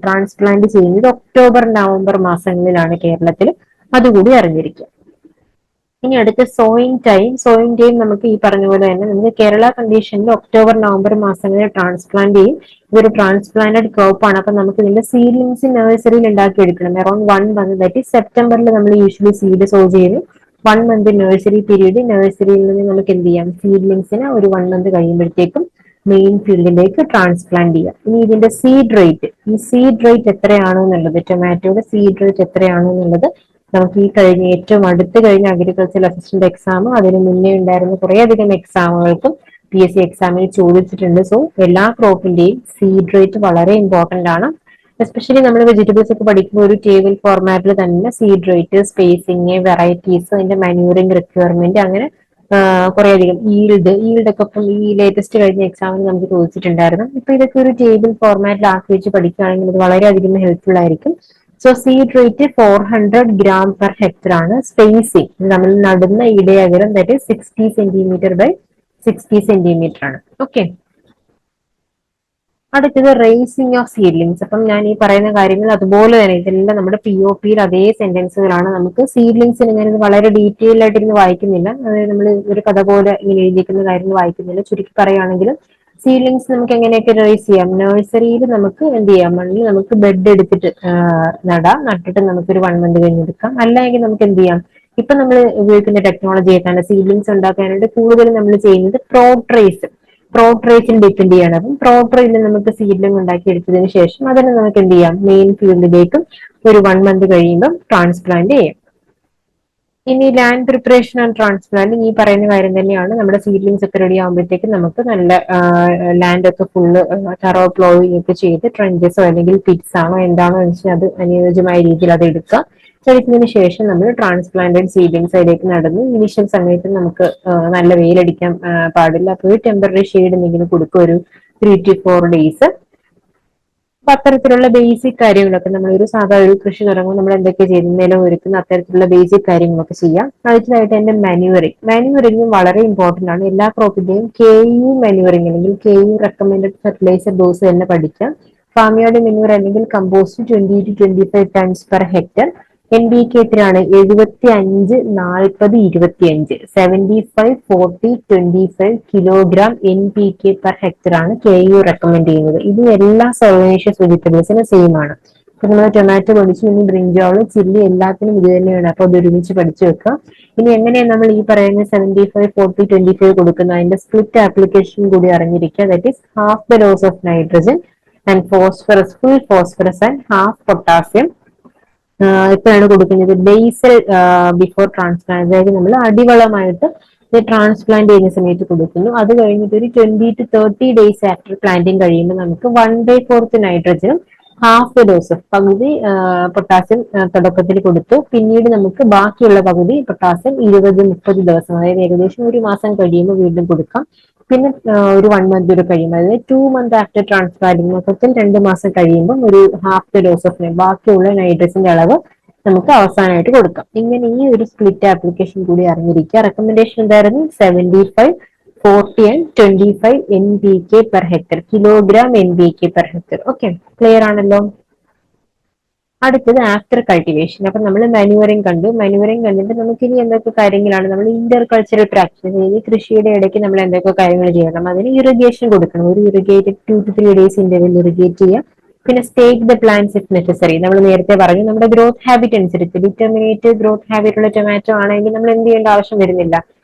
ട്രാൻസ്പ്ലാന്റ് ചെയ്യുന്നത് ഒക്ടോബർ നവംബർ മാസങ്ങളിലാണ് കേരളത്തിൽ, അതുകൂടി അറിഞ്ഞിരിക്കുക. ഇനി അടുത്ത സോയിങ് ടൈം. സോയിങ് ടൈം നമുക്ക് ഈ പറഞ്ഞ പോലെ തന്നെ നമുക്ക് കേരള കണ്ടീഷനിൽ ഒക്ടോബർ നവംബർ മാസങ്ങളിൽ ട്രാൻസ്പ്ലാന്റ് ചെയ്യും. ഇതൊരു ട്രാൻസ്പ്ലാന്റഡ് ക്രോപ്പ് ആണ്. അപ്പൊ നമുക്ക് ഇതിന്റെ സീഡ്ലിങ്സ് നഴ്സറിയിൽ ഉണ്ടാക്കിയെടുക്കണം. അറൌണ്ട് 1 month, ദാറ്റ് ഈസ് സെപ്റ്റംബറിൽ നമ്മൾ യൂഷ്വലി സീഡ് സോ ചെയ്യുന്നു. 1 month നഴ്സറി പീരീഡ്, നഴ്സറിയിൽ നിന്ന് നമുക്ക് എന്ത് ചെയ്യാം, സീഡ്ലിങ്സിന് ഒരു 1 month കഴിയുമ്പോഴത്തേക്കും മെയിൻ ഫീൽഡിലേക്ക് ട്രാൻസ്പ്ലാന്റ് ചെയ്യാം. ഇനി ഇതിന്റെ സീഡ് റേറ്റ്, ഈ സീഡ് റേറ്റ് എത്രയാണോ എന്നുള്ളത്, ടൊമാറ്റോയുടെ സീഡ് റേറ്റ് എത്രയാണോ എന്നുള്ളത് നമുക്ക് ഈ കഴിഞ്ഞ ഏറ്റവും അടുത്ത് കഴിഞ്ഞ അഗ്രികൾച്ചറൽ അസിസ്റ്റന്റ് എക്സാം, അതിന് മുന്നേ ഉണ്ടായിരുന്ന കുറെ അധികം എക്സാമുകൾക്കും PSC എക്സാമിൽ ചോദിച്ചിട്ടുണ്ട്. സോ എല്ലാ ക്രോപ്പിന്റെയും സീഡ് റേറ്റ് വളരെ ഇമ്പോർട്ടന്റ് ആണ്. എസ്പെഷ്യലി നമ്മൾ വെജിറ്റബിൾസ് ഒക്കെ പഠിക്കുമ്പോൾ ഒരു ടേബിൾ ഫോർമാറ്റിൽ തന്നെ സീഡ് റേറ്റ്, സ്പേസിങ്, വെറൈറ്റീസ്, അതിന്റെ മാന്യൂറിംഗ് റിക്വയർമെന്റ്, അങ്ങനെ കുറെ അധികം ഈൽഡ് ഒക്കെ ഇപ്പം ഈ ലേറ്റസ്റ്റ് കഴിഞ്ഞ എക്സാമിന് നമുക്ക് ചോദിച്ചിട്ടുണ്ടായിരുന്നു. ഇപ്പൊ ഇതൊക്കെ ഒരു ടേബിൾ ഫോർമാറ്റിൽ ആക്കി വെച്ച് പഠിക്കുകയാണെങ്കിൽ ഇത് വളരെയധികം ഹെൽപ്ഫുൾ ആയിരിക്കും. So seed rate 400 gram per hectare ആണ്. സ്പേസിങ്, നമ്മൾ നടുന്ന ഇടയകലം that is 60 centimeter by 60 centimeter ആണ്. ഓക്കെ, അടുത്തത് റേസിംഗ് ഓഫ് സീഡ്ലിങ്സ്. അപ്പം ഞാൻ ഈ പറയുന്ന കാര്യങ്ങൾ അതുപോലെ തന്നെ ഇതെല്ലാം നമ്മുടെ POPയിൽ അതേ സെന്റൻസുകളാണ്. നമുക്ക് സീഡ്ലിങ്സിന് ഞാൻ ഇത് വളരെ ഡീറ്റെയിൽ ആയിട്ട് ഇരുന്ന് വായിക്കുന്നില്ല, അതായത് നമ്മൾ ഒരു കഥ പോലെ ഇങ്ങനെ എഴുതിയിരിക്കുന്ന കാര്യങ്ങൾ വായിക്കുന്നില്ല. ചുരുക്കി പറയുകയാണെങ്കിൽ സീഡ്ലിങ്സ് നമുക്ക് എങ്ങനെയൊക്കെ റേസ് ചെയ്യാം, നഴ്സറിയിൽ നമുക്ക് എന്ത് ചെയ്യാം, മണ്ണിൽ നമുക്ക് ബെഡ് എടുത്തിട്ട് നടാം, നട്ടിട്ട് നമുക്കൊരു 1 month കഴിഞ്ഞെടുക്കാം. അല്ലെങ്കിൽ നമുക്ക് എന്ത് ചെയ്യാം, ഇപ്പൊ നമ്മൾ ഉപയോഗിക്കുന്ന ടെക്നോളജി ആയിട്ടാണ് സീഡ്ലിങ്സ് ഉണ്ടാക്കാനായിട്ട് കൂടുതലും നമ്മൾ ചെയ്യുന്നത് പ്രോട്രേസിൽ ഡിപ്പെൻഡ് ചെയ്യണം. അപ്പം പ്രോട്രയിൽ നമുക്ക് സീഡ്ലിംഗ് ഉണ്ടാക്കി എടുത്തതിന് ശേഷം അതിനെ നമുക്ക് എന്ത് ചെയ്യാം, മെയിൻ ഫീൽഡിലേക്കും ഒരു 1 month കഴിയുമ്പോൾ ട്രാൻസ്പ്ലാന്റ് ചെയ്യാം. ഇനി ലാൻഡ് പ്രിപ്പറേഷൻ ആൻഡ് ട്രാൻസ്പ്ലാന്റിങ് ഈ പറയുന്ന കാര്യം തന്നെയാണ്. നമ്മുടെ സീഡ്ലിങ്സ് ഒക്കെ റെഡി ആകുമ്പോഴത്തേക്കും നമുക്ക് നല്ല ലാൻഡ് ഒക്കെ ഫുള്ള് തറോ പ്ലോയിങ് ഒക്കെ ചെയ്ത് ട്രെഞ്ചസോ അല്ലെങ്കിൽ പിറ്റ്സ് ആണോ എന്താണോ വെച്ചാൽ അത് അനുയോജ്യമായ രീതിയിൽ അത് എടുക്കുക. എടുത്തതിന് ശേഷം നമ്മൾ ട്രാൻസ്പ്ലാന്റഡ് സീഡ്ലിങ്സ് അതിലേക്ക് നടന്നു. ഇനിഷ്യൽ സമയത്ത് നമുക്ക് നല്ല വെയിലടിക്കാൻ പാടില്ല, അപ്പോൾ ഒരു ടെമ്പററി ഷെയ്ഡ് എന്തെങ്കിലും കൊടുക്കുക, ഒരു 3 to 4 days. അപ്പൊ അത്തരത്തിലുള്ള ബേസിക് കാര്യങ്ങളൊക്കെ നമ്മൾ ഒരു സാധാരണ ഒരു കൃഷി തുടങ്ങുമ്പോൾ നമ്മൾ എന്തൊക്കെ ചെയ്യുന്നു, നിലം ഒരുക്കുന്ന അത്തരത്തിലുള്ള ബേസിക് കാര്യങ്ങളൊക്കെ ചെയ്യാം. അടുത്തതായിട്ട് എന്റെ മാന്യൂറിംഗ് വളരെ ഇമ്പോർട്ടന്റ് ആണ്. എല്ലാ ക്രോപ്പിന്റെയും KU മാന്യൂറിംഗ് അല്ലെങ്കിൽ KU റെക്കമെൻഡഡ് ഫെർട്ടിലൈസർ ഡോസ് തന്നെ പഠിക്കാം. ഫാമിയോഡ് മെന്യൂർ അല്ലെങ്കിൽ compost 20 to 25 tons per hectare. NPK എത്രയാണ്, 75-40-25, 75-40-25 കിലോഗ്രാം NPK per hectare ആണ് KU റെക്കമെൻഡ് ചെയ്യുന്നത്. ഇത് എല്ലാ സോളനേഷ്യസ് വെജിറ്റബിൾസിനും സെയിം ആണ്. ഇപ്പൊ നമ്മൾ ടൊമാറ്റോ പഠിച്ചു, ഇനി ബ്രിഞ്ചോള്, ചില്ലി എല്ലാത്തിനും ഇത് തന്നെയാണ്. അപ്പൊ അത് ഒരുമിച്ച് പഠിച്ചു വെക്കുക. ഇനി എങ്ങനെയാണ് നമ്മൾ ഈ പറയുന്ന 75-40-25 കൊടുക്കുന്നത്, അതിന്റെ സ്പ്ലിറ്റ് ആപ്ലിക്കേഷൻ കൂടി അറിഞ്ഞിരിക്കുക. That is half the dose of nitrogen and phosphorus, full phosphorus and half potassium ഇപ്പോഴാണ് കൊടുക്കുന്നത്. ബേസൽ ബിഫോർ ട്രാൻസ്പ്ലാന്റ്, അതായത് നമ്മൾ അടിവളമായിട്ട് ട്രാൻസ്പ്ലാന്റ് ചെയ്യുന്ന സമയത്ത് കൊടുക്കുന്നു. അത് കഴിഞ്ഞിട്ട് ഒരു 20 to 30 days ആഫ്റ്റർ പ്ലാന്റിങ് കഴിയുമ്പോൾ നമുക്ക് 1/4 നൈട്രജനും ഹാഫ് ഡോസ് പകുതി പൊട്ടാസ്യം തുടക്കത്തിൽ കൊടുത്തു. പിന്നീട് നമുക്ക് ബാക്കിയുള്ള പകുതി പൊട്ടാസ്യം 20-30 ദിവസം, അതായത് ഏകദേശം ഒരു മാസം കഴിയുമ്പോൾ വീണ്ടും കൊടുക്കാം. പിന്നെ ഒരു 1 month കൂടെ കഴിയുമ്പോൾ, അതായത് 2 months ആഫ്റ്റർ ട്രാൻസ്പ്ലാന്റിങ്, മൊത്തത്തിൽ 2 മാസം കഴിയുമ്പോൾ ഒരു ഹാഫ് ദ ഡോസ് ഓഫ് ബാക്കിയുള്ള നൈട്രജന്റെ അളവ് നമുക്ക് അവസാനമായിട്ട് കൊടുക്കാം. ഇങ്ങനെ ഈ ഒരു സ്പ്ലിറ്റ് ആപ്ലിക്കേഷൻ കൂടി അറിഞ്ഞിരിക്കുക. റെക്കമെൻഡേഷൻ എന്തായിരുന്നു? 75, 40 and 25 NPK per hectare, kilogram NPK per hectare. Okay, clear ആണല്ലോ. അടുത്തത് ആഫ്റ്റർ കൾട്ടിവേഷൻ. അപ്പൊ നമ്മൾ മാനുവറിങ് കണ്ടു. മാനുവറിങ് കണ്ടിട്ട് നമുക്ക് ഇനി എന്തൊക്കെ കാര്യങ്ങളാണ് നമ്മൾ ഇന്റർ കൾച്ചറൽ പ്രാക്ടീസ്, ഈ കൃഷിയുടെ ഇടയ്ക്ക് നമ്മൾ എന്തൊക്കെ കാര്യങ്ങൾ ചെയ്യണം? അതിന് ഇറിഗേഷൻ കൊടുക്കണം. ഒരു irrigate 2 to 3 days interval irrigate ചെയ്യുക. പിന്നെ സ്റ്റേക്ക് ദ പ്ലാന്റ്സ് ഇഫ് നെസസറി. നമ്മൾ നേരത്തെ പറഞ്ഞു നമ്മുടെ ഗ്രോത്ത് ഹാബിറ്റ് അനുസരിച്ച് ഡിറ്റർമിനേറ്റ് ഗ്രോത്ത് ഹാബിറ്റ് ഉള്ള ടൊമാറ്റോ ആണെങ്കിൽ നമ്മൾ എന്ത് ചെയ്യേണ്ട ആവശ്യം വരുന്നില്ല,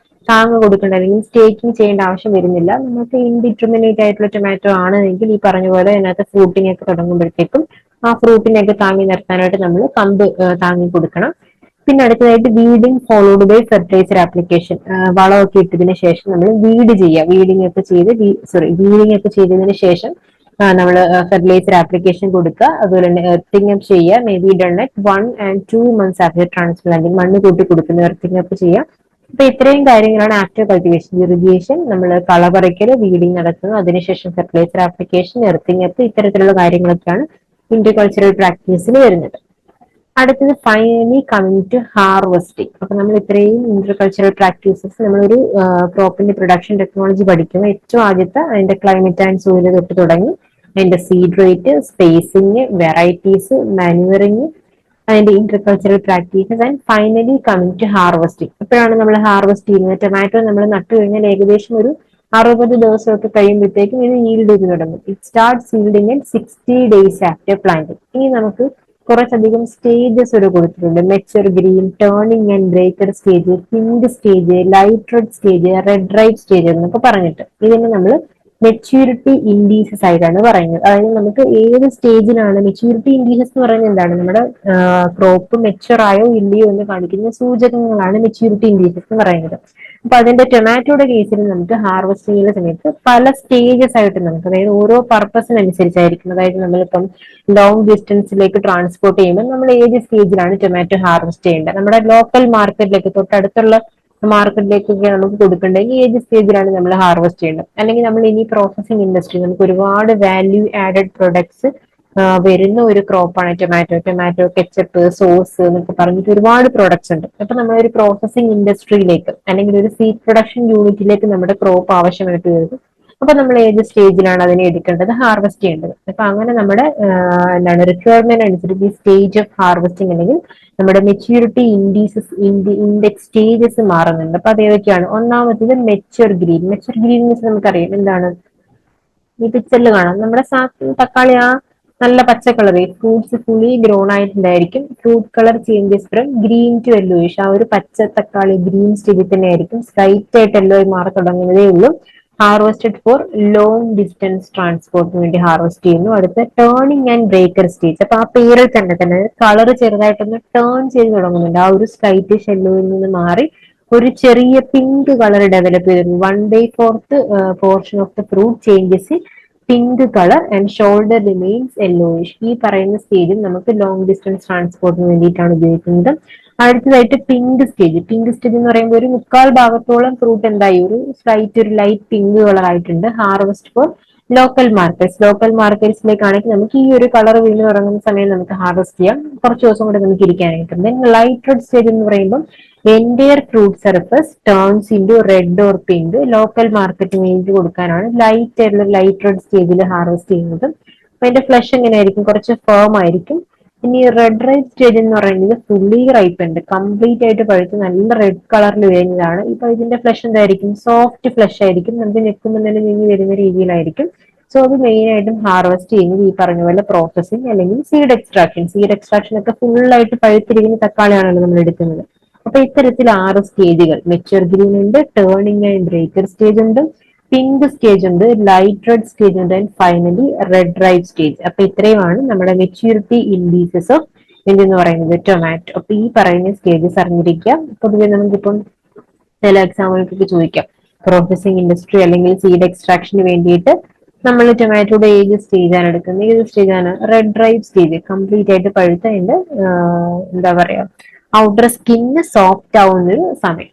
താങ്ങ് കൊടുക്കേണ്ട അല്ലെങ്കിൽ സ്റ്റേക്കിംഗ് ചെയ്യേണ്ട ആവശ്യം വരുന്നില്ല. നമുക്ക് ഇൻഡിറ്റർമിനേറ്റ് ആയിട്ടുള്ള ടൊമാറ്റോ ആണെങ്കിൽ ഈ പറഞ്ഞ പോലെ അതിനകത്ത് ഫ്രൂട്ടിംഗ് ഒക്കെ തുടങ്ങുമ്പോഴത്തേക്കും ആ ഫ്രൂട്ടിനെയൊക്കെ താങ്ങി നിർത്താനായിട്ട് നമ്മൾ കമ്പ് താങ്ങി കൊടുക്കണം. പിന്നെ അടുത്തതായിട്ട് weeding followed by fertiliser application. വളമൊക്കെ ഇട്ടതിന് ശേഷം നമ്മൾ വീഡ് ചെയ്യുക. വീഡിങ് ഒക്കെ ചെയ്ത് വീഡിങ് ഒക്കെ ചെയ്തതിന് ശേഷം നമ്മൾ ഫെർട്ടിലൈസർ ആപ്ലിക്കേഷൻ കൊടുക്കുക. അതുപോലെ തന്നെ എർത്തിങ് അപ്പ് ചെയ്യുക. May be done at 1 and 2 months after transplanting. മണ്ണ് കൂട്ടി കൊടുക്കുന്ന എർത്തിങ് അപ്പ് ചെയ്യുക. അപ്പൊ ഇത്രയും കാര്യങ്ങളാണ് ആഫ്റ്റർ കൾട്ടിവേഷൻ. ഇറിഗേഷൻ, നമ്മൾ കളപറിക്കൽ, വീഡിങ് നടത്തുന്നു, അതിനുശേഷം ഫെർട്ടിലൈസർ ആപ്ലിക്കേഷൻ, എർത്തിങ് അപ്പ്, ഇത്തരത്തിലുള്ള കാര്യങ്ങളൊക്കെയാണ് ഇന്റർകൾച്ചറൽ പ്രാക്ടീസിൽ വരുന്നത്. അടുത്തത് ഫൈനലി കമ്മിങ് ടു ഹാർവെസ്റ്റിംഗ്. അപ്പൊ നമ്മൾ ഇത്രയും ഇന്റർകൾച്ചറൽ പ്രാക്ടീസസ് നമ്മളൊരു ക്രോപ്പിന്റെ പ്രൊഡക്ഷൻ ടെക്നോളജി പഠിക്കുമ്പോൾ ഏറ്റവും ആദ്യത്തെ അതിന്റെ ക്ലൈമറ്റ് ആൻഡ് സോയിൽ തൊട്ട് തുടങ്ങി അതിന്റെ seed rate, spacing, varieties, manuring, അതിന്റെ intercultural practices and finally coming to harvesting. എപ്പോഴാണ് നമ്മൾ ഹാർവെസ്റ്റ് ചെയ്യുന്നത്? ടൊമാറ്റോ നമ്മൾ നട്ടു കഴിഞ്ഞാൽ ഏകദേശം ഒരു 60 ദിവസമൊക്കെ കഴിയുമ്പോഴത്തേക്കും ഇത് ഈൽഡ് ചെയ്ത് തുടങ്ങും. It start yielding in 60 days after planting. ഇനി നമുക്ക് കുറച്ചധികം സ്റ്റേജസ് ഒരു കൊടുത്തിട്ടുണ്ട്. Mature, green, turning and breaker stage, pink stage, light red stage, red ripe stage എന്നൊക്കെ പറഞ്ഞിട്ട് ഇതിന് നമ്മൾ മെച്യൂരിറ്റി ഇൻഡീസസ് ആയിട്ടാണ് പറയുന്നത്. അതായത് നമുക്ക് ഏത് സ്റ്റേജിലാണ് മെച്യൂരിറ്റി ഇൻഡീസസ് എന്ന് പറയുന്നത് എന്താണ്? നമ്മുടെ ക്രോപ്പ് മെച്ചുർ ആയോ ഇല്ലയോ എന്ന് കാണിക്കുന്ന സൂചകങ്ങളാണ് മെച്യൂരിറ്റി ഇൻഡീസസ് എന്ന് പറയുന്നത്. അപ്പൊ അതിന്റെ ടൊമാറ്റോയുടെ കേസിൽ നമുക്ക് ഹാർവെസ്റ്റ് ചെയ്യുന്ന സമയത്ത് പല സ്റ്റേജസ് ആയിട്ട് നമുക്ക്, അതായത് ഓരോ പർപ്പസിനനുസരിച്ചായിരിക്കും. അതായത് നമ്മളിപ്പം ലോങ് ഡിസ്റ്റൻസിലേക്ക് ട്രാൻസ്പോർട്ട് ചെയ്യുമ്പോൾ നമ്മൾ ഏത് സ്റ്റേജിലാണ് ടൊമാറ്റോ ഹാർവെസ്റ്റ് ചെയ്യേണ്ടത്? നമ്മുടെ ലോക്കൽ മാർക്കറ്റിലേക്ക്, തൊട്ടടുത്തുള്ള മാർക്കറ്റിലേക്കൊക്കെ നമുക്ക് കൊടുക്കേണ്ടതെങ്കിൽ ഏത് സ്റ്റേജിലാണ് നമ്മൾ ഹാർവെസ്റ്റ് ചെയ്യേണ്ടത്? അല്ലെങ്കിൽ നമ്മൾ ഇനി പ്രോസസിംഗ് ഇൻഡസ്ട്രി, നമുക്ക് ഒരുപാട് വാല്യൂ ആഡഡ് പ്രൊഡക്ട്സ് വരുന്ന ഒരു ക്രോപ്പാണ് ടൊമാറ്റോ. ടൊമാറ്റോ കെച്ചപ്പ്, സോസ് എന്നൊക്കെ പറഞ്ഞിട്ട് ഒരുപാട് പ്രോഡക്ട്സ് ഉണ്ട്. അപ്പൊ നമ്മൾ ഒരു പ്രോസസിംഗ് ഇൻഡസ്ട്രിയിലേക്ക് അല്ലെങ്കിൽ ഒരു സീഡ് പ്രൊഡക്ഷൻ യൂണിറ്റിലേക്ക് നമ്മുടെ ക്രോപ്പ് ആവശ്യമായിട്ട് വരുന്നത്. അപ്പൊ നമ്മൾ ഏത് സ്റ്റേജിലാണ് അതിനെ എടുക്കേണ്ടത്, ഹാർവെസ്റ്റ് ചെയ്യേണ്ടത്? അപ്പൊ അങ്ങനെ നമ്മുടെ എന്താണ് റിക്വയർമെന്റ് അനുസരിച്ച് ഈ സ്റ്റേജ് ഓഫ് ഹാർവെസ്റ്റിംഗ് അല്ലെങ്കിൽ നമ്മുടെ മെച്യൂരിറ്റി ഇൻഡെക്സ് സ്റ്റേജസ് മാറുന്നുണ്ട്. അപ്പൊ അത് ഏതൊക്കെയാണ്? ഒന്നാമത്തേത് മെച്ചർ ഗ്രീൻ. മെച്ചർ ഗ്രീൻ എന്ന് വെച്ചാൽ നമുക്കറിയാം എന്താണ്, ഈ പിക്ചറിൽ കാണാം. നമ്മുടെ തക്കാളി ആ നല്ല പച്ച കളർ, ഫ്രൂട്ട്സ് ഫുള്ളി ഗ്രോൺ ആയിട്ടുണ്ടായിരിക്കും. Fruit colour changes from green to yellowish. ആ ഒരു പച്ച തക്കാളി ഗ്രീൻ സ്റ്റേജിൽ തന്നെ ആയിരിക്കും. സ്ലൈറ്റ് ആയിട്ട് യെല്ലോ മാറി തുടങ്ങുന്നതേ ഉള്ളൂ. ഹാർവെസ്റ്റഡ് ഫോർ ലോങ് ഡിസ്റ്റൻസ് ട്രാൻസ്പോർട്ടിന് വേണ്ടി ഹാർവെസ്റ്റ് ചെയ്യുന്നു. അടുത്ത ടേണിംഗ് ആൻഡ് ബ്രേക്കർ സ്റ്റേജ്. അപ്പൊ ആ പേരിൽ തന്നെ കളർ ചെറുതായിട്ടൊന്ന് ടേൺ ചെയ്ത് തുടങ്ങുന്നുണ്ട്. ആ ഒരു സ്ലൈറ്റ് യെല്ലോയിൽ നിന്ന് മാറി ഒരു ചെറിയ പിങ്ക് കളർ ഡെവലപ്പ് ചെയ്തിരുന്നു. 1/4 portion of the fruit changes pink colour and shoulder remains yellowish. ഈ പറയുന്ന സ്റ്റേജിൽ നമുക്ക് ലോങ് ഡിസ്റ്റൻസ് ട്രാൻസ്പോർട്ടിന് വേണ്ടിയിട്ടാണ് ഉപയോഗിക്കുന്നത്. അടുത്തതായിട്ട് പിങ്ക് സ്റ്റേജ്. പിങ്ക് സ്റ്റേജ് എന്ന് പറയുമ്പോൾ ഒരു മുക്കാൽ ഭാഗത്തോളം ഫ്രൂട്ട് എന്തായി, ഒരു സ്ലൈറ്റ് ഒരു ലൈറ്റ് പിങ്ക് കളർ ആയിട്ടുണ്ട്. Harvest for local markets. Local മാർക്കറ്റ്സിലേക്കാണെങ്കിൽ നമുക്ക് ഈ ഒരു കളർ വീണ് തുടങ്ങുന്ന സമയം നമുക്ക് ഹാർവെസ്റ്റ് ചെയ്യാം. കുറച്ച് ദിവസം കൂടെ നമുക്ക് ഇരിക്കാനായിട്ട്. ദെൻ ലൈറ്റ് റെഡ് സ്റ്റേജ് എന്ന് പറയുമ്പോൾ entire fruit surface turns into red or pink. Local മാർക്കറ്റിന് വേണ്ടി കൊടുക്കാനാണ് ലൈറ്റ് ആയിട്ടുള്ള ലൈറ്റ് റെഡ് സ്റ്റേജിൽ ഹാർവെസ്റ്റ് ചെയ്യുന്നത്. അപ്പൊ അതിന്റെ ഫ്ലഷ് എങ്ങനെയായിരിക്കും? കുറച്ച് ഫേം ആയിരിക്കും. ഇനി റെഡ് റൈപ്പ് സ്റ്റേജ് എന്ന് പറയുന്നത് ഫുള്ളി റൈപ്പൻഡ്, കംപ്ലീറ്റ് ആയിട്ട് പഴുത്ത് നല്ല റെഡ് കളറിൽ വരുന്നതാണ്. ഇപ്പൊ ഇതിന്റെ ഫ്ലഷ് എന്തായിരിക്കും? സോഫ്റ്റ് ഫ്ലഷ് ആയിരിക്കും. നമുക്ക് ഞെക്കുമ്പോൾ തന്നെ നീങ്ങി വരുന്ന രീതിയിലായിരിക്കും. സോ അത് മെയിൻ ആയിട്ടും ഹാർവെസ്റ്റ് ചെയ്യുന്നത് ഈ പറഞ്ഞ പോലെ പ്രോസസിങ് അല്ലെങ്കിൽ സീഡ് എക്സ്ട്രാക്ഷൻ. സീഡ് എക്സ്ട്രാക്ഷൻ ഒക്കെ ഫുൾ ആയിട്ട് പഴുത്തിരിക്കുന്ന തക്കാളിയാണല്ലോ നമ്മൾ എടുക്കുന്നത്. അപ്പൊ ഇത്തരത്തിൽ 6 സ്റ്റേജുകൾ, മെച്ചർ ഗ്രീൻ ഉണ്ട്, ടേണിംഗ് ആൻഡ് ബ്രേക്കർ സ്റ്റേജ് ഉണ്ട്, പിങ്ക് സ്റ്റേജ് ഉണ്ട്, ലൈറ്റ് റെഡ് സ്റ്റേജ് ഉണ്ട്, and finally red ripe stage. അപ്പൊ ഇത്രയുമാണ് നമ്മുടെ മെച്യൂരിറ്റി ഇൻഡീസസ് ഓഫ് എന്തെന്ന് പറയുന്നത്, ടൊമാറ്റോ. അപ്പൊ ഈ പറയുന്ന സ്റ്റേജസ് അറിഞ്ഞിരിക്കുക. പൊതുവെ നമുക്കിപ്പം ചില എക്സാമ്പിൾക്കൊക്കെ ചോദിക്കാം, പ്രോസസിംഗ് ഇൻഡസ്ട്രി അല്ലെങ്കിൽ സീഡ് എക്സ്ട്രാക്ഷന് വേണ്ടിയിട്ട് നമ്മൾ ടൊമാറ്റോയുടെ ഏത് സ്റ്റേജാണ് എടുക്കുന്നത്? ഏത് സ്റ്റേജാണ്? Red ripe stage. കംപ്ലീറ്റ് ആയിട്ട് പഴുത്ത അതിന്റെ എന്താ പറയാ ഔട്ടർ സ്കിന്ന് സോഫ്റ്റ് ആവുന്ന ഒരു സമയം.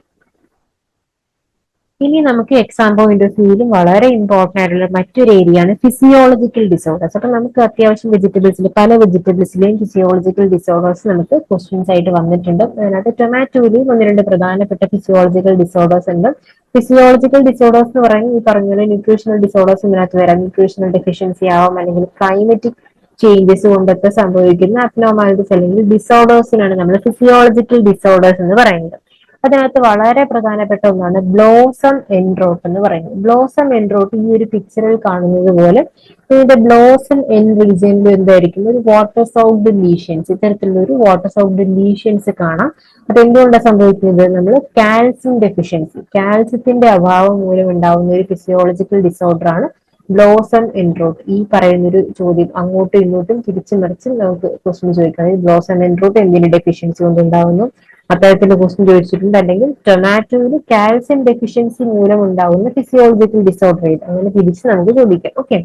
ഇനി നമുക്ക് എക്സാം പോയിന്റ് ഓഫ് വ്യൂവിലും വളരെ ഇമ്പോർട്ടന്റ് ആയിട്ടുള്ള മറ്റൊരു ഏരിയ ആണ് ഫിസിയോളജിക്കൽ ഡിസോർഡേഴ്സ്. അപ്പൊ നമുക്ക് അത്യാവശ്യം വെജിറ്റബിൾസിൽ പല വെജിറ്റബിൾസിലെയും ഫിസിയോളജിക്കൽ ഡിസോർഡേഴ്സ് നമുക്ക് ക്വസ്റ്റ്യൻസ് ആയിട്ട് വന്നിട്ടുണ്ട്. അതിനകത്ത് ടൊമാറ്റോയിലും ഒന്ന് രണ്ട് പ്രധാനപ്പെട്ട ഫിസിയോളജിക്കൽ ഡിസോർഡേഴ്സ് ഉണ്ട്. ഫിസിയോളജിക്കൽ ഡിസോർഡേഴ്സ് എന്ന് പറയുന്നത് ഈ പറഞ്ഞ ന്യൂട്രീഷണൽ ഡിസോർഡേഴ്സ് ഇതിനകത്ത് വരാം. ന്യൂട്രീഷണൽ ഡെഫിഷ്യൻസി ആവാം, അല്ലെങ്കിൽ ക്ലൈമറ്റിക് ചേഞ്ചസ് കൊണ്ടൊക്കെ സംഭവിക്കുന്ന അബ്നോർമാലിറ്റീസ് അല്ലെങ്കിൽ ഡിസോർഡേഴ്സിനാണ് നമ്മൾ ഫിസിയോളജിക്കൽ ഡിസോർഡേഴ്സ് എന്ന് പറയുന്നത്. അതിനകത്ത് വളരെ പ്രധാനപ്പെട്ട ഒന്നാണ് ബ്ലോസം എൻഡ്രോട്ട് എന്ന് പറയുന്നത്. ബ്ലോസം എൻഡ്രോട്ട് ഈ ഒരു പിക്ചറിൽ കാണുന്നത് പോലെ ഇതിന്റെ ബ്ലോസം എൻ റീജിയനിൽ എന്തായിരിക്കും ഒരു വാട്ടർ സൗണ്ട് ലീഷൻസ്, ഇത്തരത്തിലുള്ള ഒരു വാട്ടർ സൗണ്ട് ലീഷൻസ് കാണാം. അതെന്തുകൊണ്ടാണ് സംഭവിക്കുന്നത്? നമ്മൾ കാൽസ്യം ഡെഫിഷ്യൻസി, കാൽസ്യത്തിന്റെ അഭാവം മൂലം ഉണ്ടാവുന്ന ഒരു ഫിസിയോളജിക്കൽ ഡിസോർഡർ ആണ് ബ്ലോസം എൻഡ്രോട്ട്. ഈ പറയുന്നൊരു ചോദ്യം അങ്ങോട്ടും ഇങ്ങോട്ടും തിരിച്ചു മറിച്ചും നമുക്ക് ക്വസ്റ്റ്യൻ ചോദിക്കാം. ബ്ലോസം എൻഡ്രോട്ട് എന്തിന്റെ ഡെഫിഷ്യൻസി കൊണ്ട് ഉണ്ടാവുന്നു? അത്തരത്തിലുള്ള ക്വസ്റ്റ്യൻ ചോദിച്ചിട്ടുണ്ട്. അല്ലെങ്കിൽ ടൊമാറ്റോയിൽ കാൽസ്യം ഡെഫിഷ്യൻസി മൂലം ഉണ്ടാവുന്ന ഫിസിയോളജിക്കൽ ഡിസോർഡർ ഏത്? അങ്ങനെ തിരിച്ച് നമുക്ക് ചോദിക്കാം. ഓക്കെ,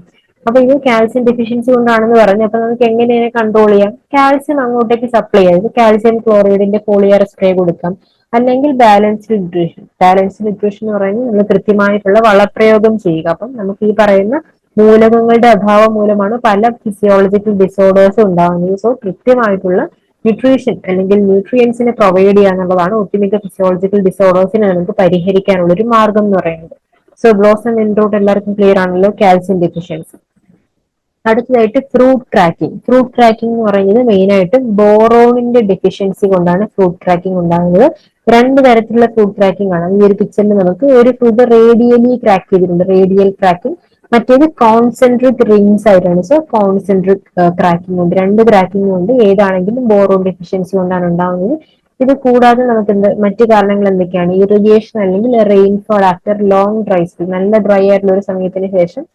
അപ്പൊ ഇത് കാൽസ്യം ഡെഫിഷ്യൻസി കൊണ്ടാണെന്ന് പറഞ്ഞു. അപ്പൊ നമുക്ക് എങ്ങനെ കൺട്രോൾ ചെയ്യാം? കാൽസ്യം അങ്ങോട്ടേക്ക് സപ്ലൈ ചെയ്യാം. കാൽസ്യം ക്ലോറൈഡിന്റെ പോളിയർ സ്പ്രേ കൊടുക്കാം, അല്ലെങ്കിൽ ബാലൻസ്ഡ് ന്യൂട്രീഷൻ. ബാലൻസ്ഡ് ന്യൂട്രീഷൻ എന്ന് പറയുന്നത് നമ്മൾ കൃത്യമായിട്ടുള്ള വളപ്രയോഗം ചെയ്യുക. അപ്പം നമുക്ക് ഈ പറയുന്ന മൂലകങ്ങളുടെ അഭാവം മൂലമാണ് പല ഫിസിയോളജിക്കൽ ഡിസോർഡേഴ്സും ഉണ്ടാകുന്നത്. സോ കൃത്യമായിട്ടുള്ള ന്യൂട്രീഷൻ അല്ലെങ്കിൽ ന്യൂട്രിയൻസിനെ പ്രൊവൈഡ് ചെയ്യുക എന്നുള്ളതാണ് ഒട്ടുമിക്ക ഫിസിയോളജിക്കൽ ഡിസോർഡേഴ്സിനെ നമുക്ക് പരിഹരിക്കാനുള്ള ഒരു മാർഗം എന്ന് പറയുന്നത്. സോ ബ്ലോസം എൻഡ്രോട്ട് എല്ലാവർക്കും ക്ലിയർ ആണല്ലോ, കാൽസ്യം ഡെഫിഷ്യൻസി. അടുത്തതായിട്ട് ഫ്രൂട്ട് ക്രാക്കിംഗ്. ഫ്രൂട്ട് ക്രാക്കിംഗ് എന്ന് പറയുന്നത് മെയിൻ ആയിട്ട് ബോറോണിന്റെ ഡെഫിഷ്യൻസി കൊണ്ടാണ് ഫ്രൂട്ട് ക്രാക്കിംഗ് ഉണ്ടാകുന്നത്. രണ്ട് തരത്തിലുള്ള ഫ്രൂട്ട് ക്രാക്കിംഗ് ആണ്. ഈ ഒരു പിക്ചറിൽ നമുക്ക് ഒരു ഫ്രൂട്ട് റേഡിയലി ക്രാക്ക് ചെയ്തിട്ടുണ്ട്, റേഡിയൽ ക്രാക്കിംഗ്. മറ്റേത് കോൺസെൻട്രിക് റിങ്സ് ആയിട്ടാണ്. സോ കോൺസെൻട്രിക് ക്രാക്കിംഗ് ഉണ്ട്. രണ്ട് ക്രാക്കിംഗ് ഉണ്ട്. ഏതാണെങ്കിലും ബോറോൺ ഡെഫിഷ്യൻസി കൊണ്ടാണ് ഉണ്ടാകുന്നത്. ഇത് കൂടാതെ നമുക്ക് മറ്റു കാരണങ്ങൾ എന്തൊക്കെയാണ്? ഇറിഗേഷൻ അല്ലെങ്കിൽ rainfall after long dry spell, നല്ല ഡ്രൈ ആയിട്ടുള്ള ഒരു സമയത്തിന് ശേഷം